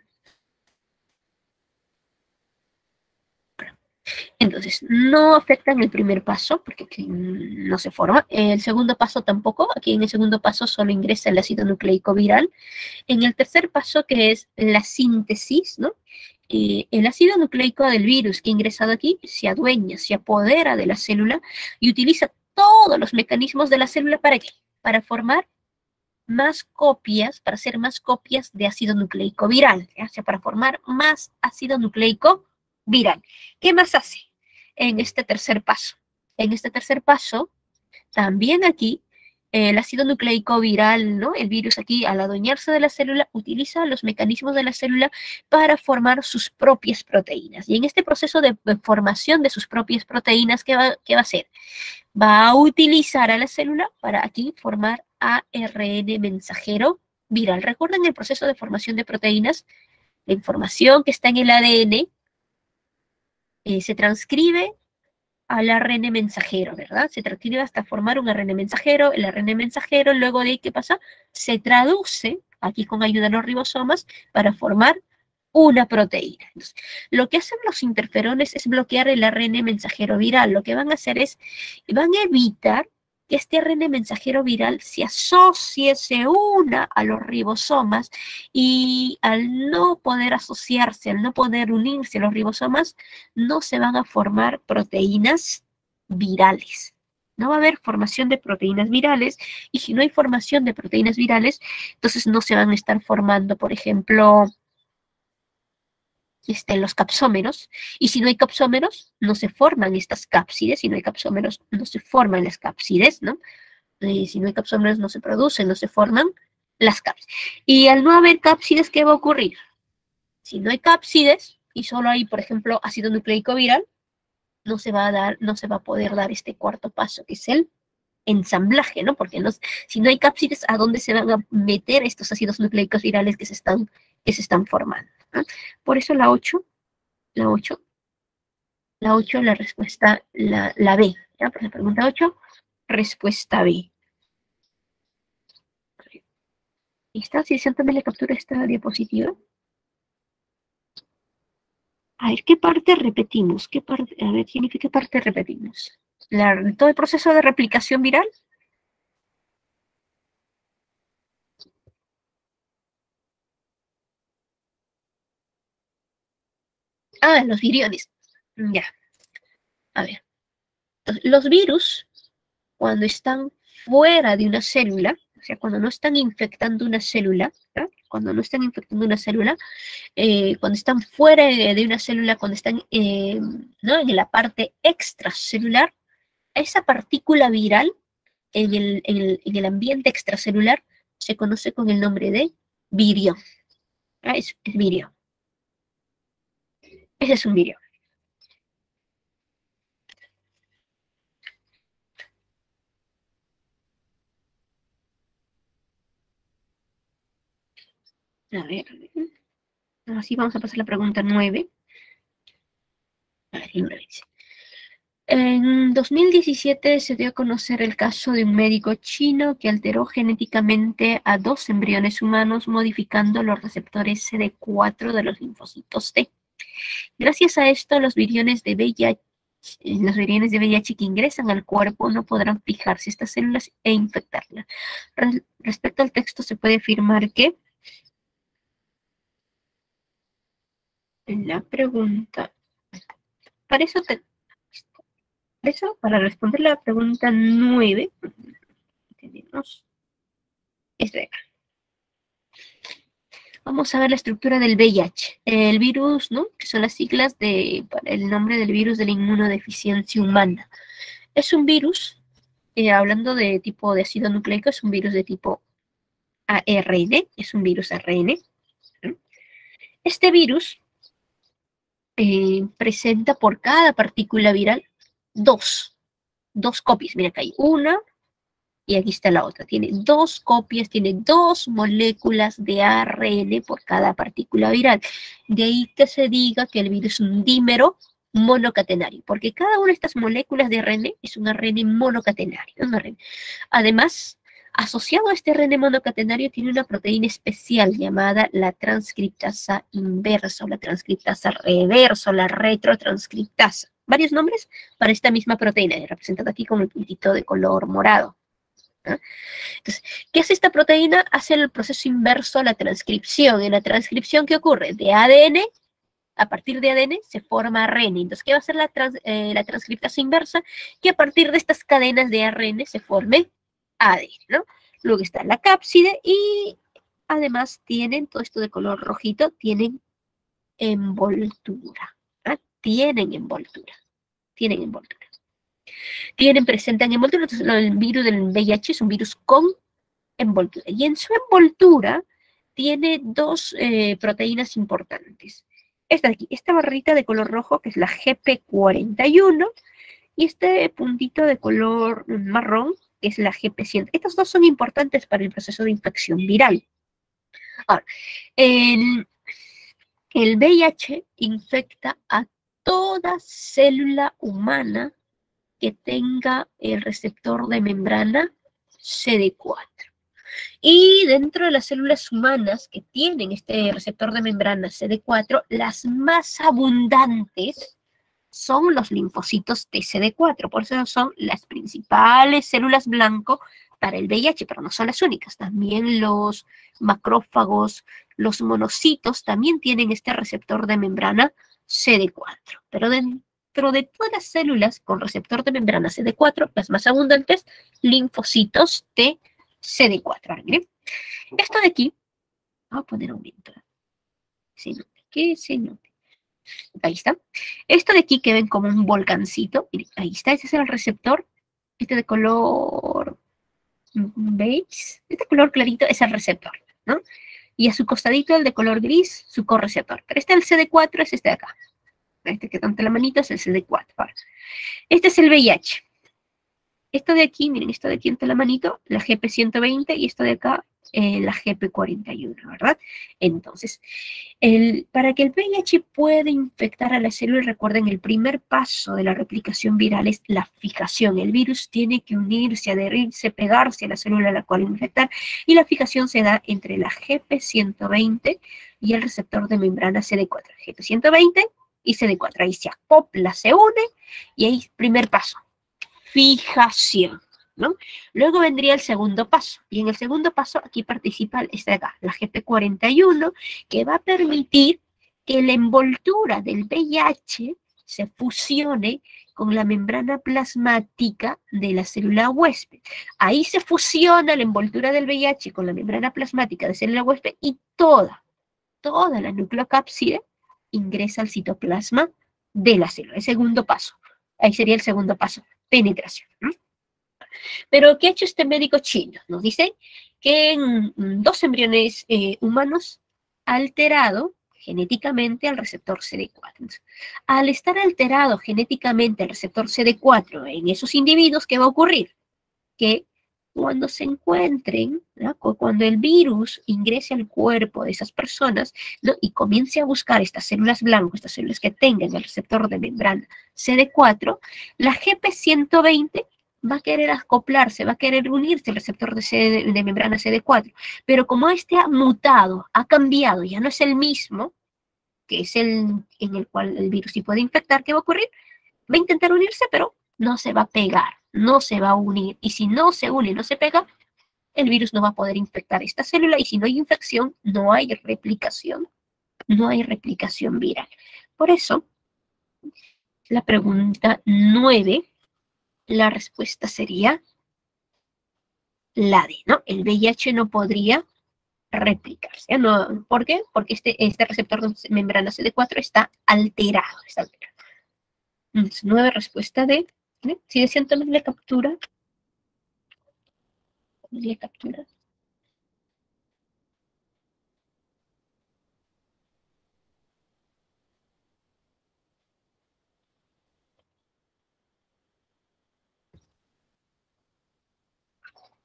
Entonces, no afectan el primer paso, porque aquí no se forma. El segundo paso tampoco. Aquí en el segundo paso solo ingresa el ácido nucleico viral. En el tercer paso, que es la síntesis, ¿no? El ácido nucleico del virus que ha ingresado aquí se adueña, se apodera de la célula y utiliza todos los mecanismos de la célula ¿para qué? Para formar más copias, para hacer más copias de ácido nucleico viral, ¿ya? O sea, para formar más ácido nucleico viral. ¿Qué más hace en este tercer paso? En este tercer paso, también aquí, el ácido nucleico viral, ¿no? El virus aquí, al adueñarse de la célula, utiliza los mecanismos de la célula para formar sus propias proteínas. Y en este proceso de formación de sus propias proteínas, ¿qué va a hacer? Va a utilizar a la célula para aquí formar ARN mensajero viral. ¿Recuerdan el proceso de formación de proteínas? La información que está en el ADN se transcribe al ARN mensajero, ¿verdad? Se transcribe hasta formar un ARN mensajero, el ARN mensajero, luego de ahí, ¿qué pasa? Se traduce aquí con ayuda de los ribosomas, para formar una proteína. Entonces, lo que hacen los interferones es bloquear el ARN mensajero viral. Lo que van a hacer es, van a evitar que este ARN mensajero viral se asocie, se una a los ribosomas, y al no poder asociarse, al no poder unirse a los ribosomas, no se van a formar proteínas virales. No va a haber formación de proteínas virales, y si no hay formación de proteínas virales, entonces no se van a estar formando, por ejemplo, los capsómeros, y si no hay capsómeros, no se forman estas cápsides, si no hay capsómeros, no se forman las cápsides, ¿no? Si no hay capsómeros, no se producen, no se forman las cápsides. Y al no haber cápsides, ¿qué va a ocurrir? Si no hay cápsides, y solo hay, por ejemplo, ácido nucleico viral, no se va a poder dar este cuarto paso, que es el ensamblaje, ¿no? Porque si no hay cápsides, ¿a dónde se van a meter estos ácidos nucleicos virales que se están formando, ¿no? Por eso la 8, la respuesta, la B, ¿ya? Por la pregunta 8, respuesta B. ¿Está? Si desean también le captura esta diapositiva. A ver, ¿qué parte repetimos? ¿Qué parte? A ver, Jennifer, ¿qué parte repetimos? ¿Todo el proceso de replicación viral? Ah, los viriones. Ya. A ver. Entonces, los virus, cuando están fuera de una célula, o sea, cuando no están infectando una célula, ¿no? Cuando no están infectando una célula, cuando están fuera de una célula, cuando están ¿no? en la parte extracelular, esa partícula viral en el ambiente extracelular se conoce con el nombre de virión. ¿Ah? Es virión. Ese es un virión. A ver, así vamos a pasar la pregunta 9. A ver, 9 dice. En 2017 se dio a conocer el caso de un médico chino que alteró genéticamente a 2 embriones humanos, modificando los receptores CD4 de los linfocitos T. Gracias a esto, los viriones de VIH que ingresan al cuerpo no podrán fijarse estas células e infectarlas. Respecto al texto, se puede afirmar que la pregunta, para responder la pregunta 9, tenemos esta de acá. Vamos a ver la estructura del VIH. El virus, ¿no? Que son las siglas para el nombre del virus de la inmunodeficiencia humana. Es un virus, hablando de tipo de ácido nucleico, es un virus de tipo ARN, es un virus ARN. ¿No? Este virus presenta por cada partícula viral dos copias. Mira, acá hay una y aquí está la otra. Tiene 2 copias, tiene 2 moléculas de ARN por cada partícula viral. De ahí que se diga que el virus es un dímero monocatenario, porque cada una de estas moléculas de ARN es un ARN monocatenario. Además, asociado a este ARN monocatenario tiene una proteína especial llamada la transcriptasa inversa, o la transcriptasa reversa, o la retrotranscriptasa. Varios nombres para esta misma proteína, representada aquí con el puntito de color morado. ¿No? Entonces, ¿qué hace esta proteína? Hace el proceso inverso a la transcripción. En la transcripción, ¿qué ocurre? De ADN, a partir de ADN se forma ARN. Entonces, ¿qué va a hacer la transcriptasa inversa? Que a partir de estas cadenas de ARN se forme ADN, ¿no? Luego está la cápside y además tienen, todo esto de color rojito, tienen envoltura. ¿Ah? Tienen envoltura. Presentan envoltura. Entonces, el virus del VIH es un virus con envoltura. Y en su envoltura tiene 2 proteínas importantes. Esta de aquí, esta barrita de color rojo, que es la GP41, y este puntito de color marrón, que es la GP100. Estas 2 son importantes para el proceso de infección viral. Ahora, el VIH infecta a toda célula humana que tenga el receptor de membrana CD4. Y dentro de las células humanas que tienen este receptor de membrana CD4, las más abundantes son los linfocitos de CD4, por eso son las principales células blanco para el VIH, pero no son las únicas, también los macrófagos, los monocitos también tienen este receptor de membrana CD4, pero dentro de todas las células con receptor de membrana CD4, las más abundantes, linfocitos de CD4. Ahora, miren, esto de aquí, voy a poner aumento, que se note. Ahí está. Esto de aquí que ven como un volcancito, miren, ahí está, ese es el receptor, este de color beige, este color clarito es el receptor, ¿no? Y a su costadito el de color gris, su correceptor. Pero este el CD4 es este de acá. Este que está ante la manita es el CD4. Ahora, este es el VIH. Esto de aquí, miren, esto de aquí ante la manito, la GP120 y esto de acá, la GP41, ¿verdad? Entonces, para que el VIH pueda infectar a la célula, recuerden, el primer paso de la replicación viral es la fijación. El virus tiene que unirse, adherirse, pegarse a la célula a la cual infectar, y la fijación se da entre la GP120 y el receptor de membrana CD4. GP120 y CD4, ahí se acopla, se une, y ahí, primer paso, fijación, ¿no? Luego vendría el segundo paso, y en el segundo paso aquí participa esta de acá, la GP41, que va a permitir que la envoltura del VIH se fusione con la membrana plasmática de la célula huésped. Ahí se fusiona la envoltura del VIH con la membrana plasmática de célula huésped y toda la nucleocápside ingresa al citoplasma de la célula. El segundo paso. Ahí sería el segundo paso, penetración, ¿no? Pero, ¿qué ha hecho este médico chino? Nos dice que en 2 embriones humanos ha alterado genéticamente al receptor CD4. Entonces, al estar alterado genéticamente el receptor CD4 en esos individuos, ¿qué va a ocurrir? Que cuando se encuentren, ¿no? Cuando el virus ingrese al cuerpo de esas personas, ¿no? Y comience a buscar estas células blancas, estas células que tengan el receptor de membrana CD4, la GP120 va a querer acoplarse, va a querer unirse al receptor de membrana CD4, pero como este ha mutado, ha cambiado, ya no es el mismo, que es el en el cual el virus sí puede infectar, ¿qué va a ocurrir? Va a intentar unirse, pero no se va a pegar, no se va a unir, y si no se une, no se pega, el virus no va a poder infectar esta célula, y si no hay infección, no hay replicación viral. Por eso, la pregunta 9, la respuesta sería la D, ¿no? El VIH no podría replicarse, ¿no? ¿Por qué? Porque este receptor de membrana CD4 está alterado, Entonces, 9, respuesta D. ¿Sí? Si desean tomarle captura,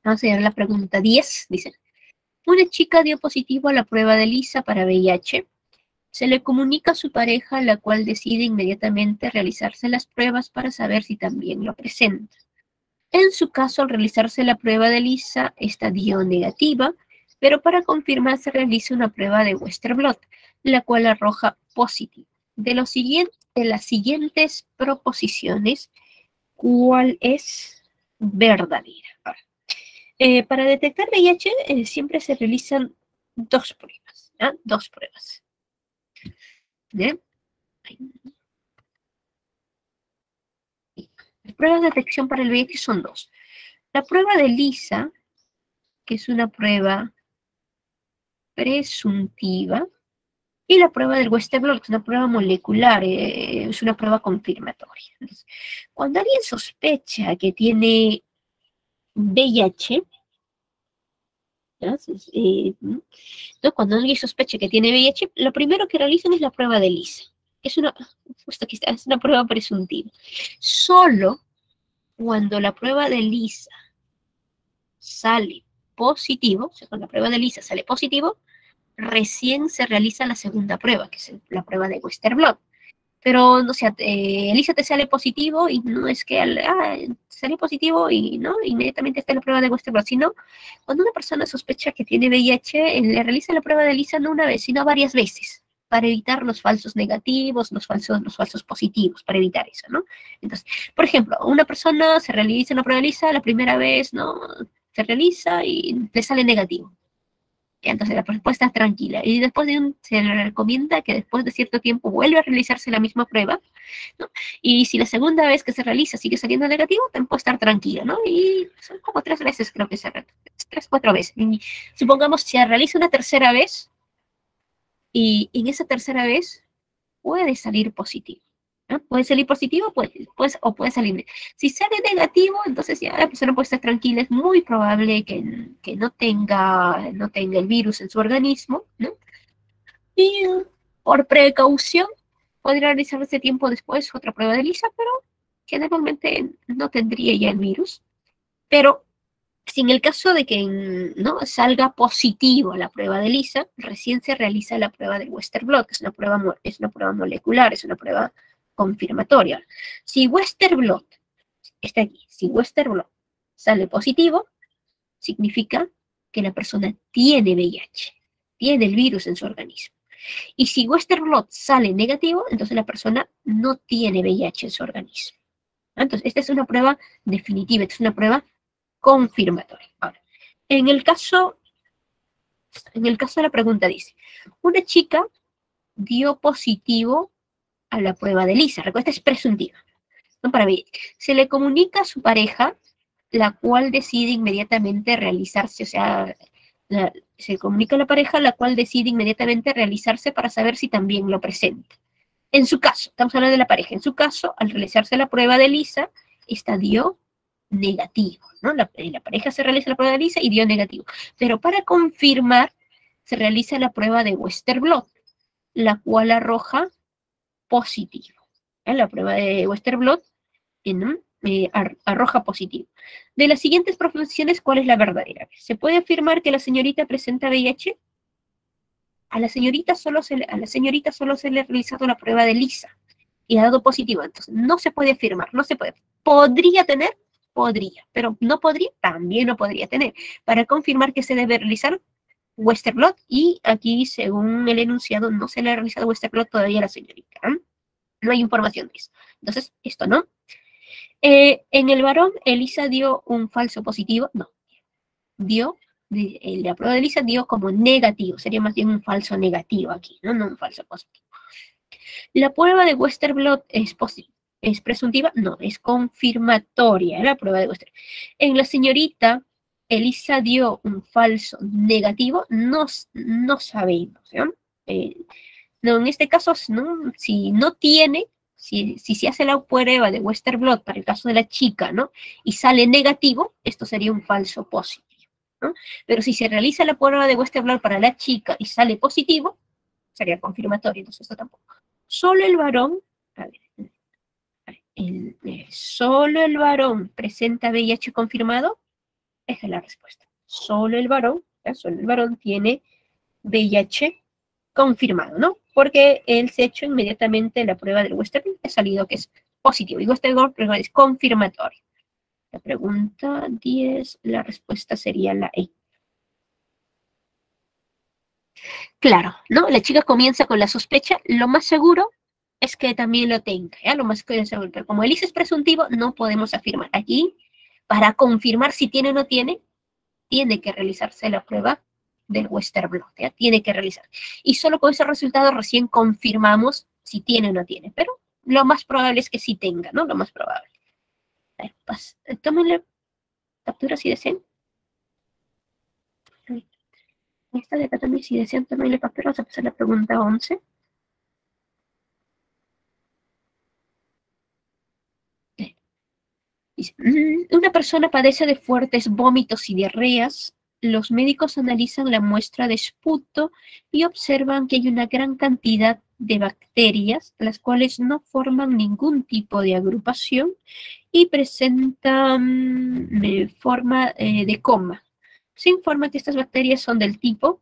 Vamos a ver la pregunta 10, dice. Una chica dio positivo a la prueba de ELISA para VIH. Se le comunica a su pareja, la cual decide inmediatamente realizarse las pruebas para saber si también lo presenta. En su caso, al realizarse la prueba de ELISA, esta dio negativa, pero para confirmar se realiza una prueba de Western blot, la cual arroja positivo. De las siguientes proposiciones, ¿cuál es verdadera? Ahora, para detectar VIH siempre se realizan 2 pruebas, ¿ya? 2 pruebas. ¿Ya? Las pruebas de detección para el VIH son 2. La prueba de ELISA, que es una prueba presuntiva, y la prueba del Western blot, que es una prueba molecular, es una prueba confirmatoria. Entonces, cuando alguien sospecha que tiene VIH, entonces, cuando alguien sospecha que tiene VIH, lo primero que realizan es la prueba de ELISA. Es una prueba presuntiva. Solo cuando la prueba de ELISA sale positivo, o sea, cuando la prueba de ELISA sale positivo, recién se realiza la segunda prueba, que es la prueba de Western blot. Pero, no sé, Elisa te sale positivo y no es que salió positivo y no, inmediatamente está la prueba de Western blot, sino cuando una persona sospecha que tiene VIH, le realiza la prueba de Elisa no una vez, sino varias veces, para evitar los falsos negativos, los falsos positivos, para evitar eso, ¿no? Entonces, por ejemplo, una persona se realiza una prueba de Elisa la primera vez, ¿no? Se realiza y le sale negativo. Entonces la respuesta es tranquila. Y después se le recomienda que después de cierto tiempo vuelva a realizarse la misma prueba, ¿no? Y si la segunda vez que se realiza sigue saliendo negativo, también puede estar tranquila, ¿no? Y son como 3 veces, creo que se realiza. 3, 4 veces. Y supongamos se realiza una tercera vez y en esa tercera vez puede salir positivo. ¿No? Puede salir positivo o puede salir. Si sale negativo, entonces ya la persona puede estar tranquila. Es muy probable que no tenga el virus en su organismo, ¿no? Y por precaución podría realizarse tiempo después otra prueba de ELISA, pero generalmente no tendría ya el virus. Pero si en el caso de que no salga positivo la prueba de ELISA, recién se realiza la prueba del Western blot, que es una prueba molecular, es una prueba confirmatoria. Si Western blot está aquí, si Western blot sale positivo, significa que la persona tiene VIH, tiene el virus en su organismo. Y si Western blot sale negativo, entonces la persona no tiene VIH en su organismo. Entonces, esta es una prueba definitiva, esta es una prueba confirmatoria. Ahora, en el caso de la pregunta dice, una chica dio positivo a la prueba de ELISA. Recuerda, esta es presuntiva. ¿No? Para mí, se le comunica a su pareja, la cual decide inmediatamente realizarse, o sea, se comunica a la pareja, la cual decide inmediatamente realizarse para saber si también lo presenta. En su caso, estamos hablando de la pareja, en su caso, al realizarse la prueba de ELISA, esta dio negativo, ¿no? La pareja se realiza la prueba de ELISA y dio negativo. Pero para confirmar, se realiza la prueba de Western blot, la cual arroja positivo. La prueba de Western blot arroja positivo. De las siguientes profesiones, ¿cuál es la verdadera? ¿Se puede afirmar que la señorita presenta VIH? A la señorita solo se le ha realizado la prueba de ELISA y ha dado positivo. Entonces, no se puede afirmar, no se puede. ¿Podría tener? Podría, pero no podría, también no podría tener. Para confirmar que se debe realizar Western blot, y aquí, según el enunciado, no se le ha realizado Western blot todavía a la señorita. No hay información de eso. Entonces, esto no. En el varón, ELISA dio un falso positivo. No. La prueba de ELISA dio como negativo. Sería más bien un falso negativo aquí, ¿no? No un falso positivo. La prueba de Western blot ¿es presuntiva? No, es confirmatoria, la prueba de Western. En la señorita, ELISA dio un falso negativo, no sabemos, ¿no? No, en este caso, ¿no? Si no tiene, si se hace la prueba de Western blot para el caso de la chica, ¿no? Y sale negativo, esto sería un falso positivo, ¿no? Pero si se realiza la prueba de Western blot para la chica y sale positivo, sería confirmatorio, entonces esto tampoco. Solo el varón, solo el varón presenta VIH confirmado. Esa es la respuesta. Solo el varón tiene VIH confirmado, ¿no? Porque él se ha hecho inmediatamente la prueba del Western blot, ha salido que es positivo. Y Western blot es confirmatorio. La pregunta 10, la respuesta sería la E. Claro, ¿no? La chica comienza con la sospecha, lo más seguro es que también lo tenga, ¿ya? Lo más seguro, pero como ELISA es presuntivo, no podemos afirmar. Aquí, para confirmar si tiene o no tiene, tiene que realizarse la prueba del Western blot, ¿ya? Tiene que realizar. Y solo con esos resultados recién confirmamos si tiene o no tiene, pero lo más probable es que sí tenga, ¿no? Lo más probable. A ver, tómenle captura si desean. Esta de acá también, si desean tomarle captura, vamos a pasar a la pregunta 11. Una persona padece de fuertes vómitos y diarreas. Los médicos analizan la muestra de esputo y observan que hay una gran cantidad de bacterias, las cuales no forman ningún tipo de agrupación y presentan forma de coma. Se informa que estas bacterias son del tipo,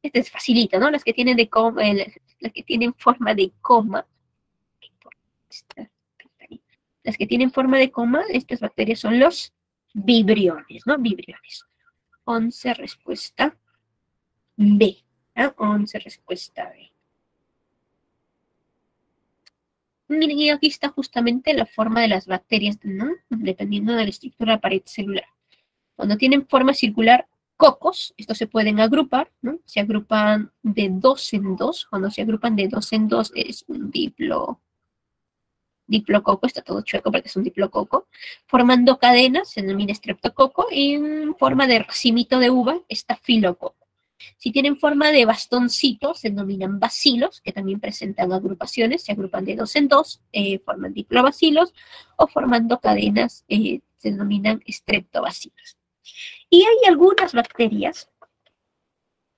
este es facilita, ¿no? Las que tienen las que tienen forma de coma, Las que tienen forma de coma, estas bacterias son los vibriones, ¿no? Vibriones. 11 respuesta B. 11 respuesta B. Miren, y aquí está justamente la forma de las bacterias, ¿no? Dependiendo de la estructura de la pared celular. Cuando tienen forma circular, cocos, estos se pueden agrupar, ¿no? Se agrupan de 2 en 2. Cuando se agrupan de 2 en 2 es un diplococo, está todo chueco porque es un diplococo. Formando cadenas se denomina estreptococo y en forma de racimito de uva está filococo. Si tienen forma de bastoncito, se denominan bacilos, que también presentan agrupaciones, se agrupan de 2 en 2, forman diplobacilos, o formando cadenas, se denominan estreptobacilos. Y hay algunas bacterias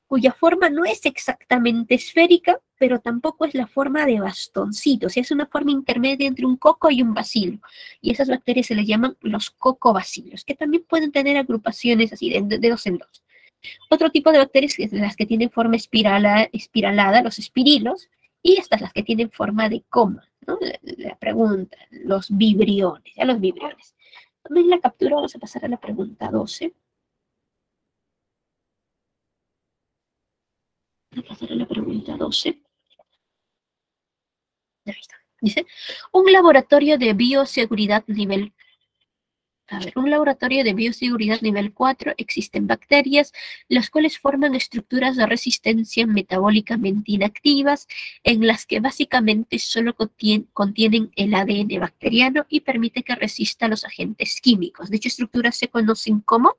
cuya forma no es exactamente esférica, pero tampoco es la forma de bastoncito, o sea, es una forma intermedia entre un coco y un bacilo. Y esas bacterias se les llaman los cocobacilos, que también pueden tener agrupaciones así de 2 en 2. Otro tipo de bacterias es las que tienen forma espiralada, los espirilos, y estas las que tienen forma de coma, ¿no? La pregunta, los vibriones, ya los vibriones. Tomen la captura, vamos a pasar a la pregunta 12. Vamos a pasar a la pregunta 12. Ahí está. Dice, un laboratorio de bioseguridad nivel 4 existen bacterias, las cuales forman estructuras de resistencia metabólicamente inactivas, en las que básicamente solo contienen el ADN bacteriano y permite que resista a los agentes químicos. Dichas estructuras se conocen como,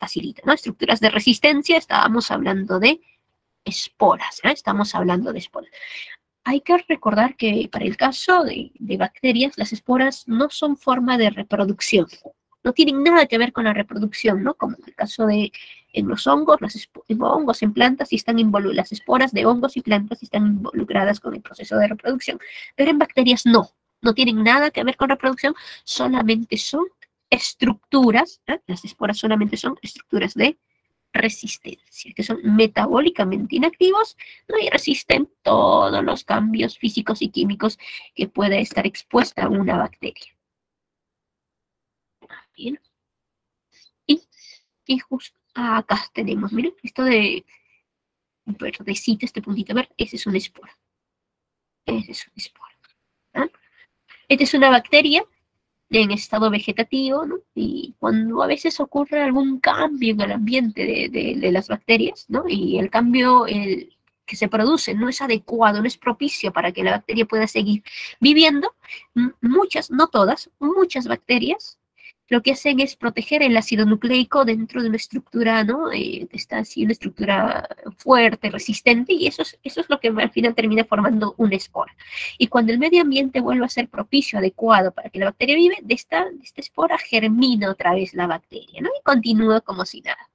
facilita, ¿no? Estructuras de resistencia, estábamos hablando de esporas, ¿eh? Estamos hablando de esporas. Hay que recordar que para el caso de bacterias, las esporas no son forma de reproducción. No tienen nada que ver con la reproducción, ¿no? Como en el caso de en los hongos, hongos en plantas y están las esporas de hongos y plantas están involucradas con el proceso de reproducción. Pero en bacterias no tienen nada que ver con reproducción, solamente son estructuras, ¿eh? Las esporas solamente son estructuras de resistencia, que son metabólicamente inactivos, ¿no? Y resisten todos los cambios físicos y químicos que pueda estar expuesta una bacteria. Bien. Y justo acá tenemos, miren, esto de verdecito, este puntito verde, ese es una espora. Ese es una espora. ¿Ah? Esta es una bacteria en estado vegetativo, ¿no? Y cuando a veces ocurre algún cambio en el ambiente de las bacterias, ¿no? Y el cambio que se produce no es adecuado, no es propicio para que la bacteria pueda seguir viviendo, muchas, no todas, muchas bacterias lo que hacen es proteger el ácido nucleico dentro de una estructura, ¿no? Está así una estructura fuerte, resistente, y eso es lo que al final termina formando una espora. Y cuando el medio ambiente vuelve a ser propicio, adecuado para que la bacteria vive, de esta espora germina otra vez la bacteria, ¿no? Y continúa como si nada.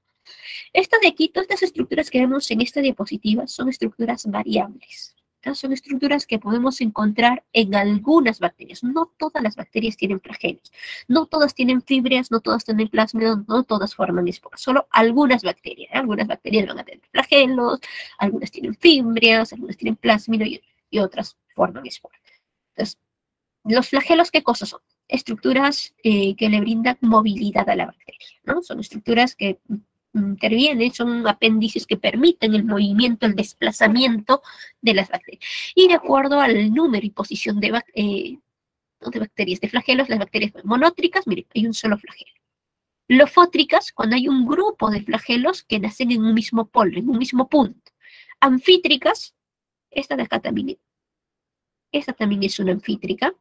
Estas de aquí, todas estas estructuras que vemos en esta diapositiva son estructuras variables. Son estructuras que podemos encontrar en algunas bacterias. No todas las bacterias tienen flagelos. No todas tienen fibras, no todas tienen plásmidos, no todas forman esporas. Solo algunas bacterias. Algunas bacterias van a tener flagelos, algunas tienen fibras, algunas tienen plásmido y otras forman esporas. Entonces, los flagelos, ¿qué cosas son? Estructuras que le brindan movilidad a la bacteria, ¿no? Son estructuras que intervienen, son apéndices que permiten el movimiento, el desplazamiento de las bacterias. Y de acuerdo al número y posición de bacterias, de flagelos, las bacterias monótricas, miren, hay un solo flagelo. Lofótricas, cuando hay un grupo de flagelos que nacen en un mismo polo, en un mismo punto. Anfítricas, esta de acá también, esta también es una anfítrica.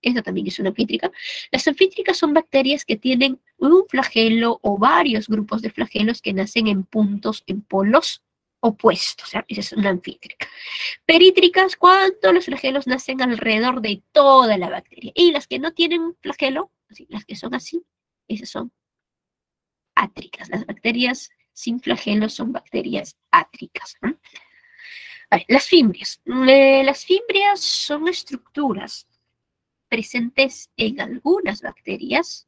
Esta también es una anfítrica. Las anfítricas son bacterias que tienen un flagelo o varios grupos de flagelos que nacen en puntos, en polos opuestos. O sea, esa es una anfítrica. Perítricas, cuando los flagelos nacen alrededor de toda la bacteria. Y las que no tienen flagelo, así, las que son así, esas son átricas. Las bacterias sin flagelo son bacterias átricas, ¿no? A ver, las fimbrias. Las fimbrias son estructuras presentes en algunas bacterias.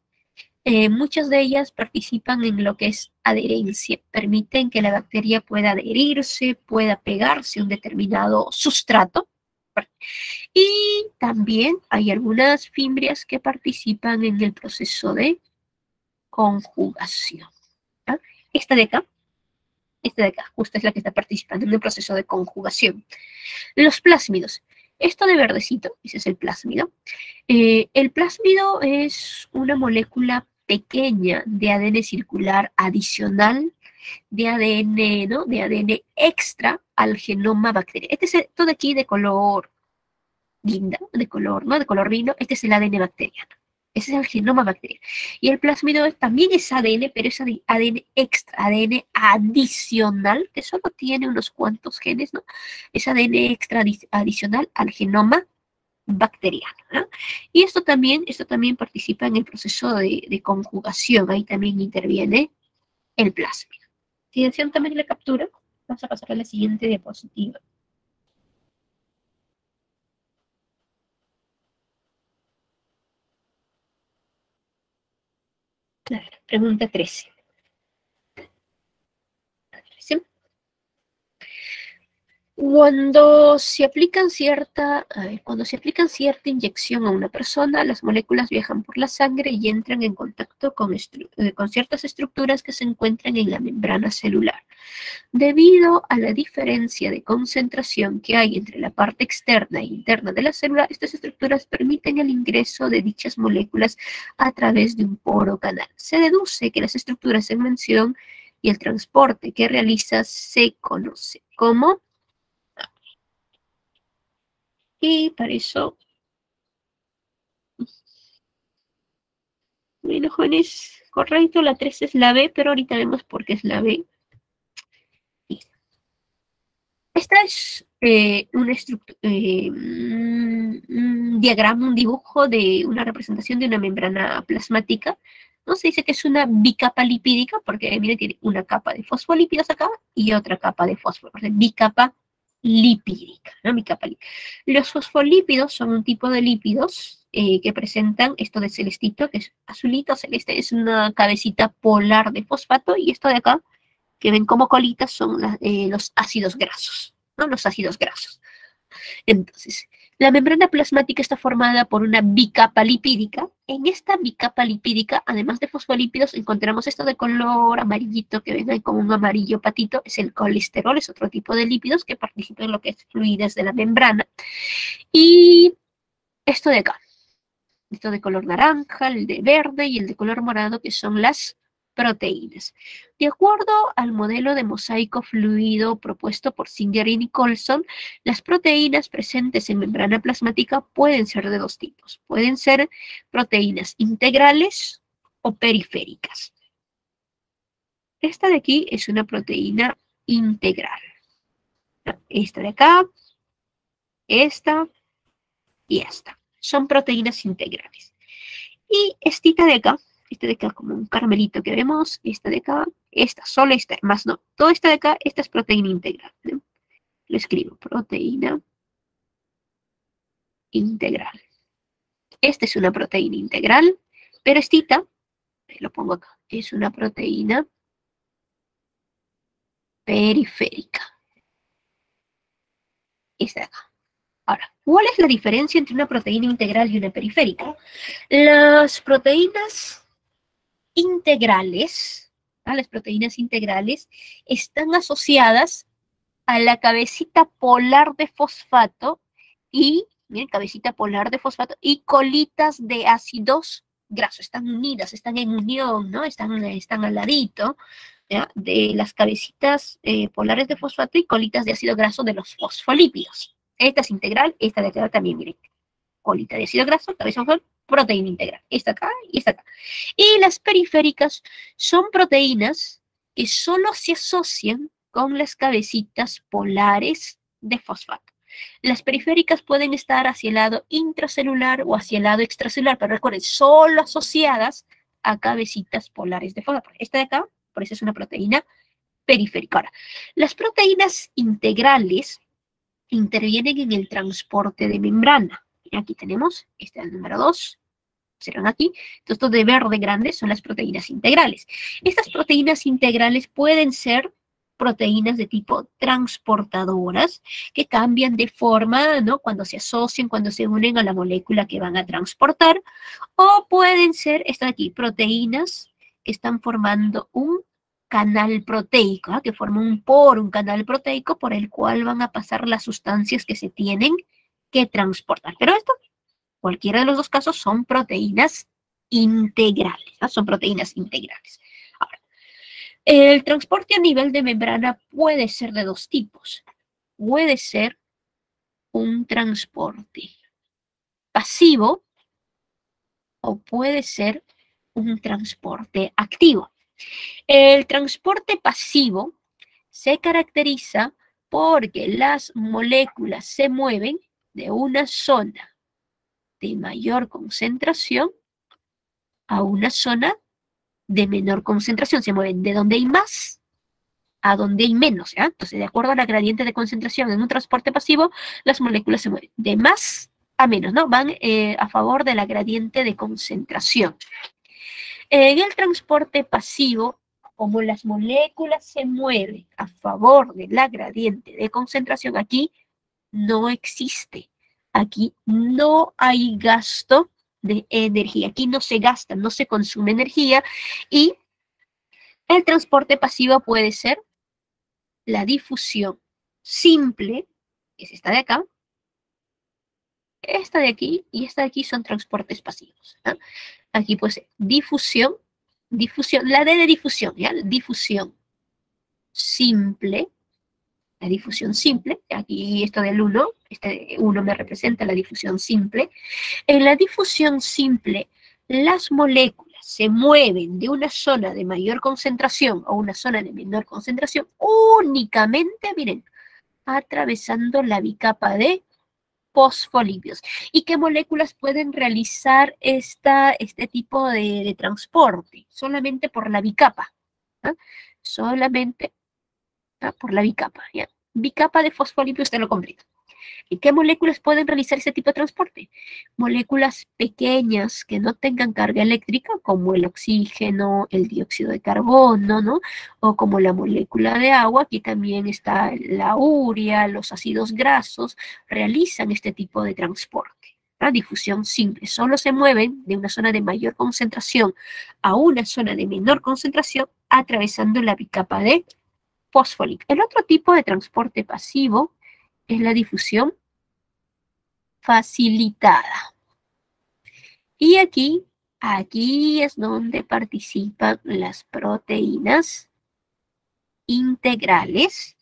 Muchas de ellas participan en lo que es adherencia, permiten que la bacteria pueda adherirse, pueda pegarse a un determinado sustrato. Y también hay algunas fimbrias que participan en el proceso de conjugación. ¿Ya? Esta de acá, justo es la que está participando en el proceso de conjugación. Los plásmidos. Esto de verdecito, ese es el plásmido. El plásmido es una molécula pequeña de ADN circular adicional de ADN, ¿no? De ADN extra al genoma bacteriano. Este es todo aquí de color guinda, de color vino. Este es el ADN bacteriano. Ese es el genoma bacteriano. Y el plásmido también es ADN, pero es ADN extra, ADN adicional, que solo tiene unos cuantos genes, ¿no? Es ADN extra adicional al genoma bacteriano, ¿no? Y esto también participa en el proceso de conjugación. Ahí también interviene el plásmido. Si desean también la captura, vamos a pasar a la siguiente diapositiva. Claro, pregunta 13. Cuando se aplican cierta inyección a una persona, las moléculas viajan por la sangre y entran en contacto con ciertas estructuras que se encuentran en la membrana celular. Debido a la diferencia de concentración que hay entre la parte externa e interna de la célula, estas estructuras permiten el ingreso de dichas moléculas a través de un poro canal. Se deduce que las estructuras en mención y el transporte que realiza se conoce como... Y para eso, bueno, jóvenes, correcto, la 3 es la B, pero ahorita vemos por qué es la B. Esta es un diagrama, un dibujo de una representación de una membrana plasmática. ¿No? Se dice que es una bicapa lipídica, porque mire, tiene una capa de fosfolípidos acá y otra capa de fósforo, bicapa lipídica, ¿no? Bicapa lipídica. Los fosfolípidos son un tipo de lípidos que presentan esto de celestito, que es azulito, celeste, es una cabecita polar de fosfato, y esto de acá, que ven como colitas, son los ácidos grasos, ¿no? Los ácidos grasos. Entonces, la membrana plasmática está formada por una bicapa lipídica. En esta bicapa lipídica, además de fosfolípidos, encontramos esto de color amarillito, que ven ahí como un amarillo patito, es el colesterol, es otro tipo de lípidos que participan en lo que es fluidez de la membrana. Y esto de acá, esto de color naranja, el de verde y el de color morado, que son las proteínas. De acuerdo al modelo de mosaico fluido propuesto por Singer y Nicholson, las proteínas presentes en membrana plasmática pueden ser de dos tipos. Pueden ser proteínas integrales o periféricas. Esta de aquí es una proteína integral. Esta de acá, esta y esta. Son proteínas integrales. Y esta de acá como un caramelito que vemos, esta de acá, solo esta, más no. Toda esta de acá, esta es proteína integral, ¿no? Lo escribo, proteína integral. Esta es una proteína integral, pero esta, lo pongo acá, es una proteína periférica. Esta de acá. Ahora, ¿cuál es la diferencia entre una proteína integral y una periférica? Las proteínas integrales, están asociadas a la cabecita polar de fosfato y, miren, cabecita polar de fosfato y colitas de ácidos grasos. Están unidas, están en unión, ¿no? Están al ladito, ¿ya? De las cabecitas polares de fosfato y colitas de ácido graso de los fosfolípidos. Esta es integral, esta de acá también, miren. Colita de ácido graso, cabeza de fosfato, proteína integral. Esta acá y esta acá. Y las periféricas son proteínas que solo se asocian con las cabecitas polares de fosfato. Las periféricas pueden estar hacia el lado intracelular o hacia el lado extracelular, pero recuerden, solo asociadas a cabecitas polares de fosfato. Esta de acá, por eso es una proteína periférica. Ahora, las proteínas integrales intervienen en el transporte de membrana. Aquí tenemos, este es el número 2, serán aquí. Entonces, estos de verde grande son las proteínas integrales. Estas proteínas integrales pueden ser proteínas de tipo transportadoras que cambian de forma, ¿no? Cuando se asocian, cuando se unen a la molécula que van a transportar, o pueden ser, estas aquí, proteínas que están formando un canal proteico, ¿ah? Que forman un canal proteico por el cual van a pasar las sustancias que se tienen que transportar. Pero esto, cualquiera de los dos casos, son proteínas integrales, ¿ah? Son proteínas integrales. Ahora, el transporte a nivel de membrana puede ser de dos tipos. Puede ser un transporte pasivo o puede ser un transporte activo. El transporte pasivo se caracteriza porque las moléculas se mueven de una zona de mayor concentración a una zona de menor concentración. Se mueven de donde hay más a donde hay menos, ¿ya? Entonces, de acuerdo a la gradiente de concentración en un transporte pasivo, las moléculas se mueven de más a menos, ¿no? Van a favor de la gradiente de concentración. En el transporte pasivo, como las moléculas se mueven a favor de la gradiente de concentración, aquí no existe. Aquí no hay gasto de energía. Aquí no se gasta, no se consume energía. Y el transporte pasivo puede ser la difusión simple, que es esta de acá, esta de aquí y esta de aquí son transportes pasivos, ¿no? Aquí pues difusión, la D de difusión, ¿ya? Difusión simple, la difusión simple, aquí esto del 1, este 1 me representa la difusión simple. En la difusión simple, las moléculas se mueven de una zona de mayor concentración a una zona de menor concentración únicamente, miren, atravesando la bicapa de fosfolípidos. ¿Y qué moléculas pueden realizar este tipo de transporte? Solamente por la bicapa, ¿ah? Solamente por la bicapa, ¿ya? Bicapa de fosfolípidos te lo completo. ¿Y qué moléculas pueden realizar ese tipo de transporte? Moléculas pequeñas que no tengan carga eléctrica, como el oxígeno, el dióxido de carbono, ¿no? O como la molécula de agua, aquí también está la urea, los ácidos grasos, realizan este tipo de transporte. La difusión simple, solo se mueven de una zona de mayor concentración a una zona de menor concentración, atravesando la bicapa de fosfolípidos. El otro tipo de transporte pasivo es la difusión facilitada. Y aquí es donde participan las proteínas integrales,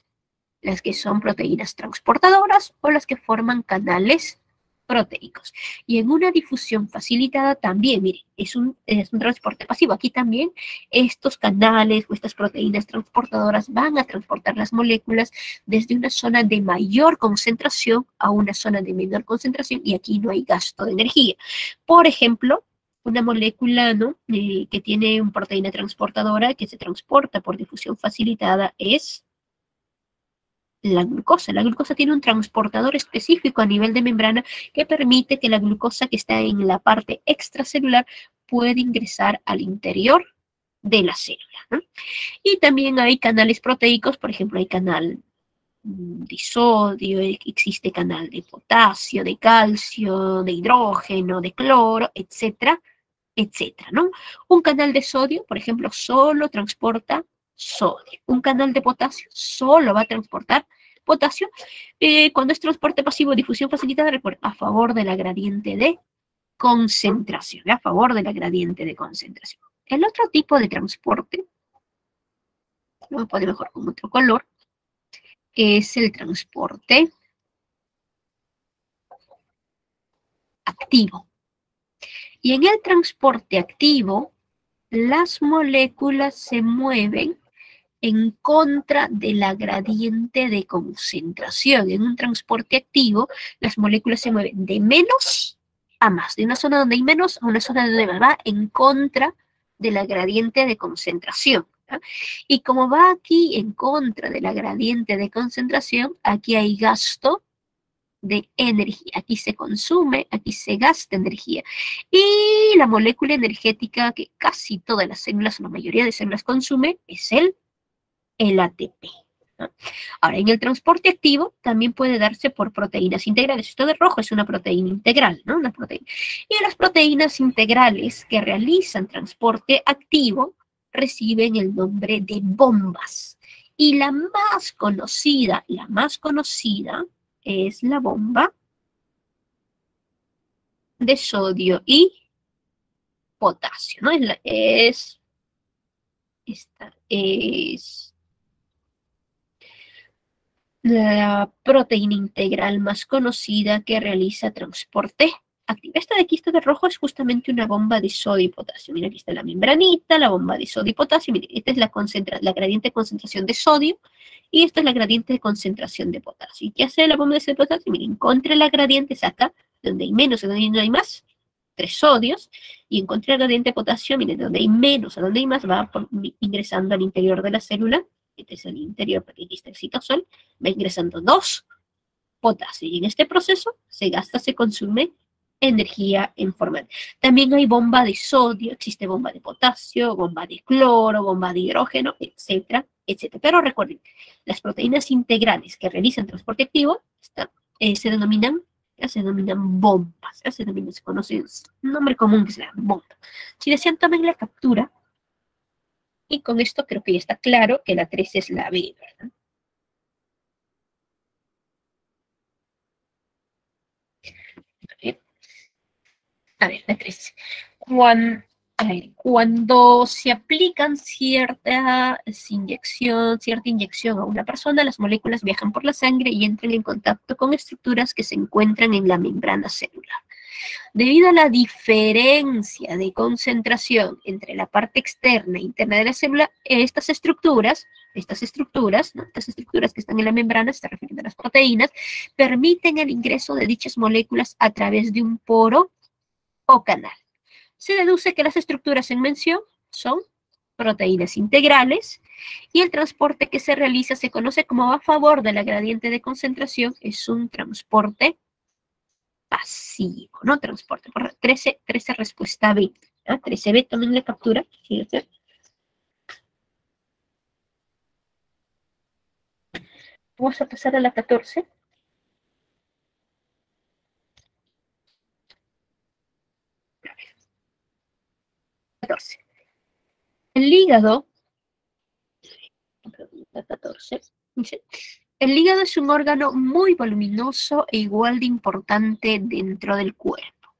las que son proteínas transportadoras o las que forman canales proteicos. Y en una difusión facilitada también, miren, es un transporte pasivo. Aquí también estos canales o estas proteínas transportadoras van a transportar las moléculas desde una zona de mayor concentración a una zona de menor concentración y aquí no hay gasto de energía. Por ejemplo, una molécula, ¿no? Que tiene una proteína transportadora que se transporta por difusión facilitada es la glucosa. La glucosa tiene un transportador específico a nivel de membrana que permite que la glucosa que está en la parte extracelular pueda ingresar al interior de la célula, ¿no? Y también hay canales proteicos, por ejemplo, hay canal de sodio, existe canal de potasio, de calcio, de hidrógeno, de cloro, etcétera, etcétera, ¿no? Un canal de sodio, por ejemplo, solo transporta sodio. Un canal de potasio solo va a transportar potasio. Cuando es transporte pasivo, difusión facilitada, recuerda, a favor de la gradiente de concentración, a favor de la gradiente de concentración. El otro tipo de transporte, lo voy a poner mejor con otro color, es el transporte activo. Y en el transporte activo, las moléculas se mueven en contra de la gradiente de concentración. En un transporte activo, las moléculas se mueven de menos a más, de una zona donde hay menos a una zona donde va en contra de la gradiente de concentración, ¿no? Y como va aquí en contra de la gradiente de concentración, aquí hay gasto de energía. Aquí se consume, aquí se gasta energía. Y la molécula energética que casi todas las células o la mayoría de células consume es el el ATP. ¿No? Ahora, en el transporte activo también puede darse por proteínas integrales. Esto de rojo es una proteína integral, ¿no? Una proteína. Y las proteínas integrales que realizan transporte activo reciben el nombre de bombas. Y la más conocida es la bomba de sodio y potasio, ¿no? Esta es la proteína integral más conocida que realiza transporte activo. Esta de aquí, esta de rojo, es justamente una bomba de sodio y potasio. Mira, aquí está la membranita, la bomba de sodio y potasio. Mira, esta es la gradiente de concentración de sodio y esta es la gradiente de concentración de potasio. ¿Y qué hace la bomba de sodio y potasio? Miren, encontré la gradiente, saca donde hay menos, donde no hay más, 3 sodios, y encontré el gradiente de potasio, miren, donde hay menos, a donde hay más, va ingresando al interior de la célula. Este es el interior, porque aquí está el citosol, va ingresando 2 potasio, y en este proceso se gasta, se consume energía en forma. También hay bomba de sodio, existe bomba de potasio, bomba de cloro, bomba de hidrógeno, etcétera, etcétera. Pero recuerden, las proteínas integrales que realizan transporte activo se denominan bombas, se conoce un nombre común que se llama bomba. Si desean, tomen la captura, y con esto creo que ya está claro que la 3 es la B, ¿verdad? A ver, la 3. Cuando se aplican cierta inyección a una persona, las moléculas viajan por la sangre y entran en contacto con estructuras que se encuentran en la membrana celular. Debido a la diferencia de concentración entre la parte externa e interna de la célula, estas estructuras, ¿no? Estas estructuras que están en la membrana, se está refiriendo a las proteínas, permiten el ingreso de dichas moléculas a través de un poro o canal. Se deduce que las estructuras en mención son proteínas integrales y el transporte que se realiza se conoce como a favor de la gradiente de concentración, es un transporte pasivo, ¿no? Transporte. Por 13 respuesta B. ¿Ah? 13B, tomen la captura. ¿Sí? Vamos a pasar a la 14. El hígado, la 14, dice, el hígado es un órgano muy voluminoso e igual de importante dentro del cuerpo.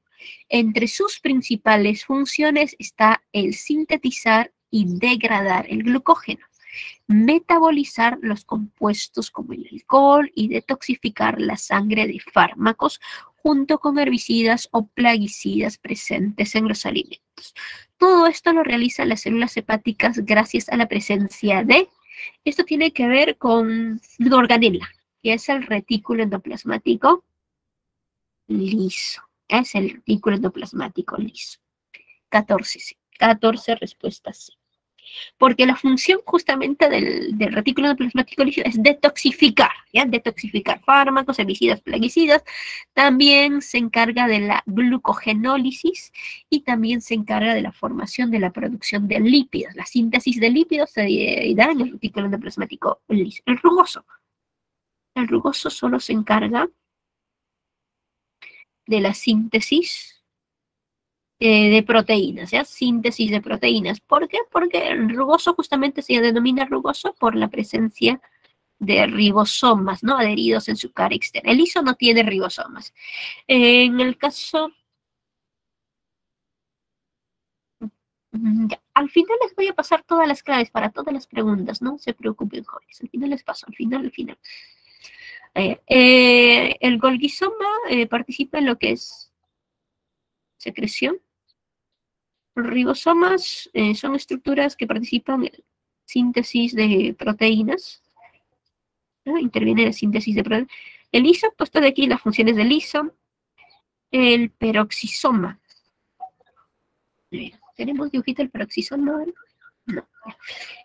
Entre sus principales funciones está el sintetizar y degradar el glucógeno, metabolizar los compuestos como el alcohol y detoxificar la sangre de fármacos junto con herbicidas o plaguicidas presentes en los alimentos. Todo esto lo realizan las células hepáticas gracias a la presencia de, esto tiene que ver con una organela, que es el retículo endoplasmático liso. Es el retículo endoplasmático liso. 14, sí. 14 respuestas sí. Porque la función justamente del retículo endoplasmático liso es detoxificar, ¿ya? Detoxificar fármacos, herbicidas, plaguicidas. También se encarga de la glucogenólisis y también se encarga de la formación de la producción de lípidos. La síntesis de lípidos se da en el retículo endoplasmático liso. El rugoso solo se encarga de la síntesis de proteínas, ¿ya? Síntesis de proteínas. ¿Por qué? Porque el rugoso justamente se denomina rugoso por la presencia de ribosomas, ¿no? Adheridos en su cara externa. El liso no tiene ribosomas. En el caso... Ya. Al final les voy a pasar todas las claves para todas las preguntas, no se preocupen, jóvenes. Al final les paso, al final. El Golgisoma participa en lo que es secreción. Los ribosomas son estructuras que participan en síntesis de proteínas, ¿no? Interviene en la síntesis de proteínas. El liso, puesto de aquí las funciones del liso. El peroxisoma. ¿Tenemos dibujito del peroxisoma? No.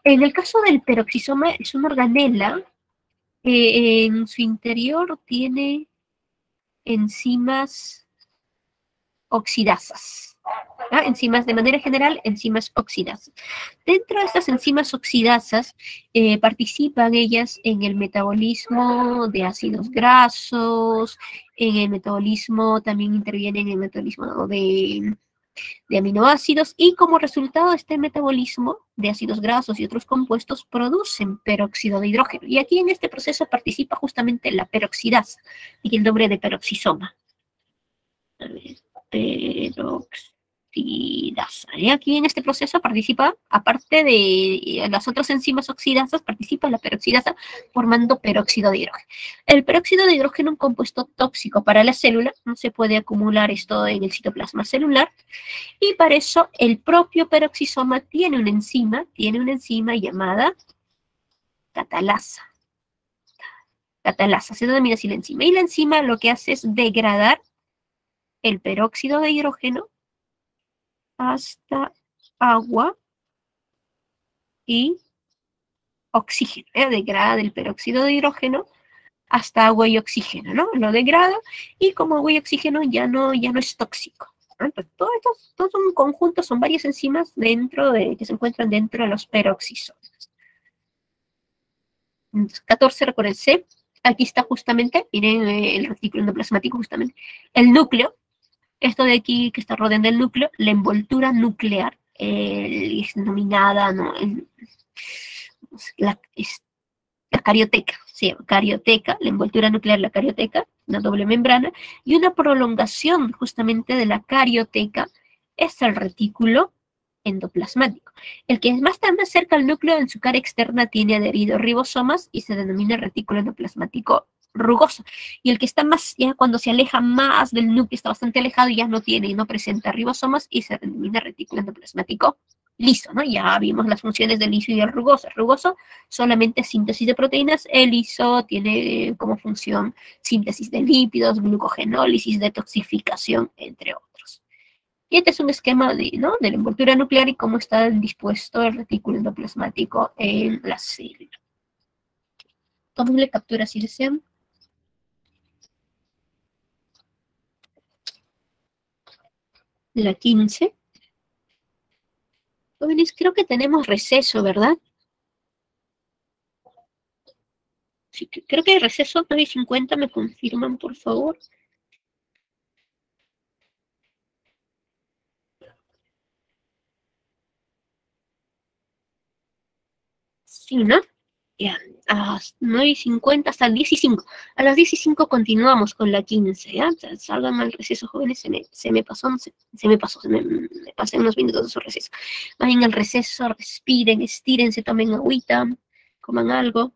En el caso del peroxisoma, es una organela. En su interior tiene enzimas oxidasas. Enzimas, de manera general, enzimas oxidasas. Dentro de estas enzimas oxidasas participan ellas en el metabolismo de ácidos grasos, en el metabolismo, también intervienen en el metabolismo de aminoácidos y como resultado de este metabolismo de ácidos grasos y otros compuestos producen peróxido de hidrógeno. Y aquí en este proceso participa justamente la peroxidasa y el nombre de peroxisoma. A ver, peroxidasa. Y aquí en este proceso participa, aparte de las otras enzimas oxidasas, participa la peroxidasa formando peróxido de hidrógeno. El peróxido de hidrógeno es un compuesto tóxico para la célula, no se puede acumular esto en el citoplasma celular, y para eso el propio peroxisoma tiene una enzima llamada catalasa. Catalasa, se denomina así la enzima. Y la enzima lo que hace es degradar el peróxido de hidrógeno hasta agua y oxígeno. Degrada del peróxido de hidrógeno hasta agua y oxígeno, ¿no? Lo degrada y como agua y oxígeno ya no es tóxico. Entonces, todo un conjunto, son varias enzimas que se encuentran dentro de los peroxisomas. Entonces, 14, recuérdense, aquí está justamente, miren el retículo endoplasmático justamente, el núcleo, esto de aquí que está rodeando el núcleo, la envoltura nuclear, es denominada, ¿no? La, la carioteca, se llama carioteca, la envoltura nuclear, la carioteca, una doble membrana, y una prolongación justamente de la carioteca es el retículo endoplasmático. El que está más cerca al núcleo en su cara externa tiene adheridos ribosomas y se denomina retículo endoplasmático rugoso. Y el que está más, ya cuando se aleja más del núcleo, está bastante alejado y ya no tiene y no presenta ribosomas y se denomina retículo endoplasmático liso, ¿no? Ya vimos las funciones del liso y del rugoso. El rugoso solamente síntesis de proteínas, el liso tiene como función síntesis de lípidos, glucogenólisis, detoxificación, entre otros. Y este es un esquema ¿no? de la envoltura nuclear y cómo está dispuesto el retículo endoplasmático en la célula. Tómenle captura si desean. La 15. Jóvenes, creo que tenemos receso, ¿verdad? Sí, creo que hay receso 9:50, me confirman, por favor. Sí, ¿no? Ya, a las 9:50 hasta las 10:05. A las 10:05 continuamos con la 15, ¿ya? O sea, salgan al receso, jóvenes, se me pasó, me pasé unos minutos de su receso. Vayan al receso, respiren, estírense, tomen agüita, coman algo.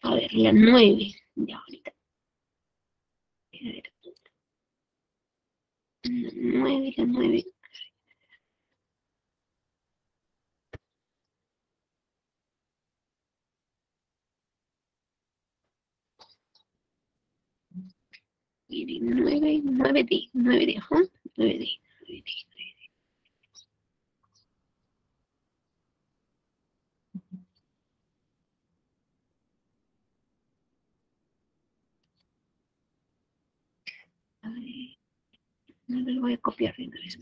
A ver, la 9, ya ahorita. A ver, la 9. Y 9D, 9D, ajá, 9D, 9D. A ver, no lo voy a copiar de una vez.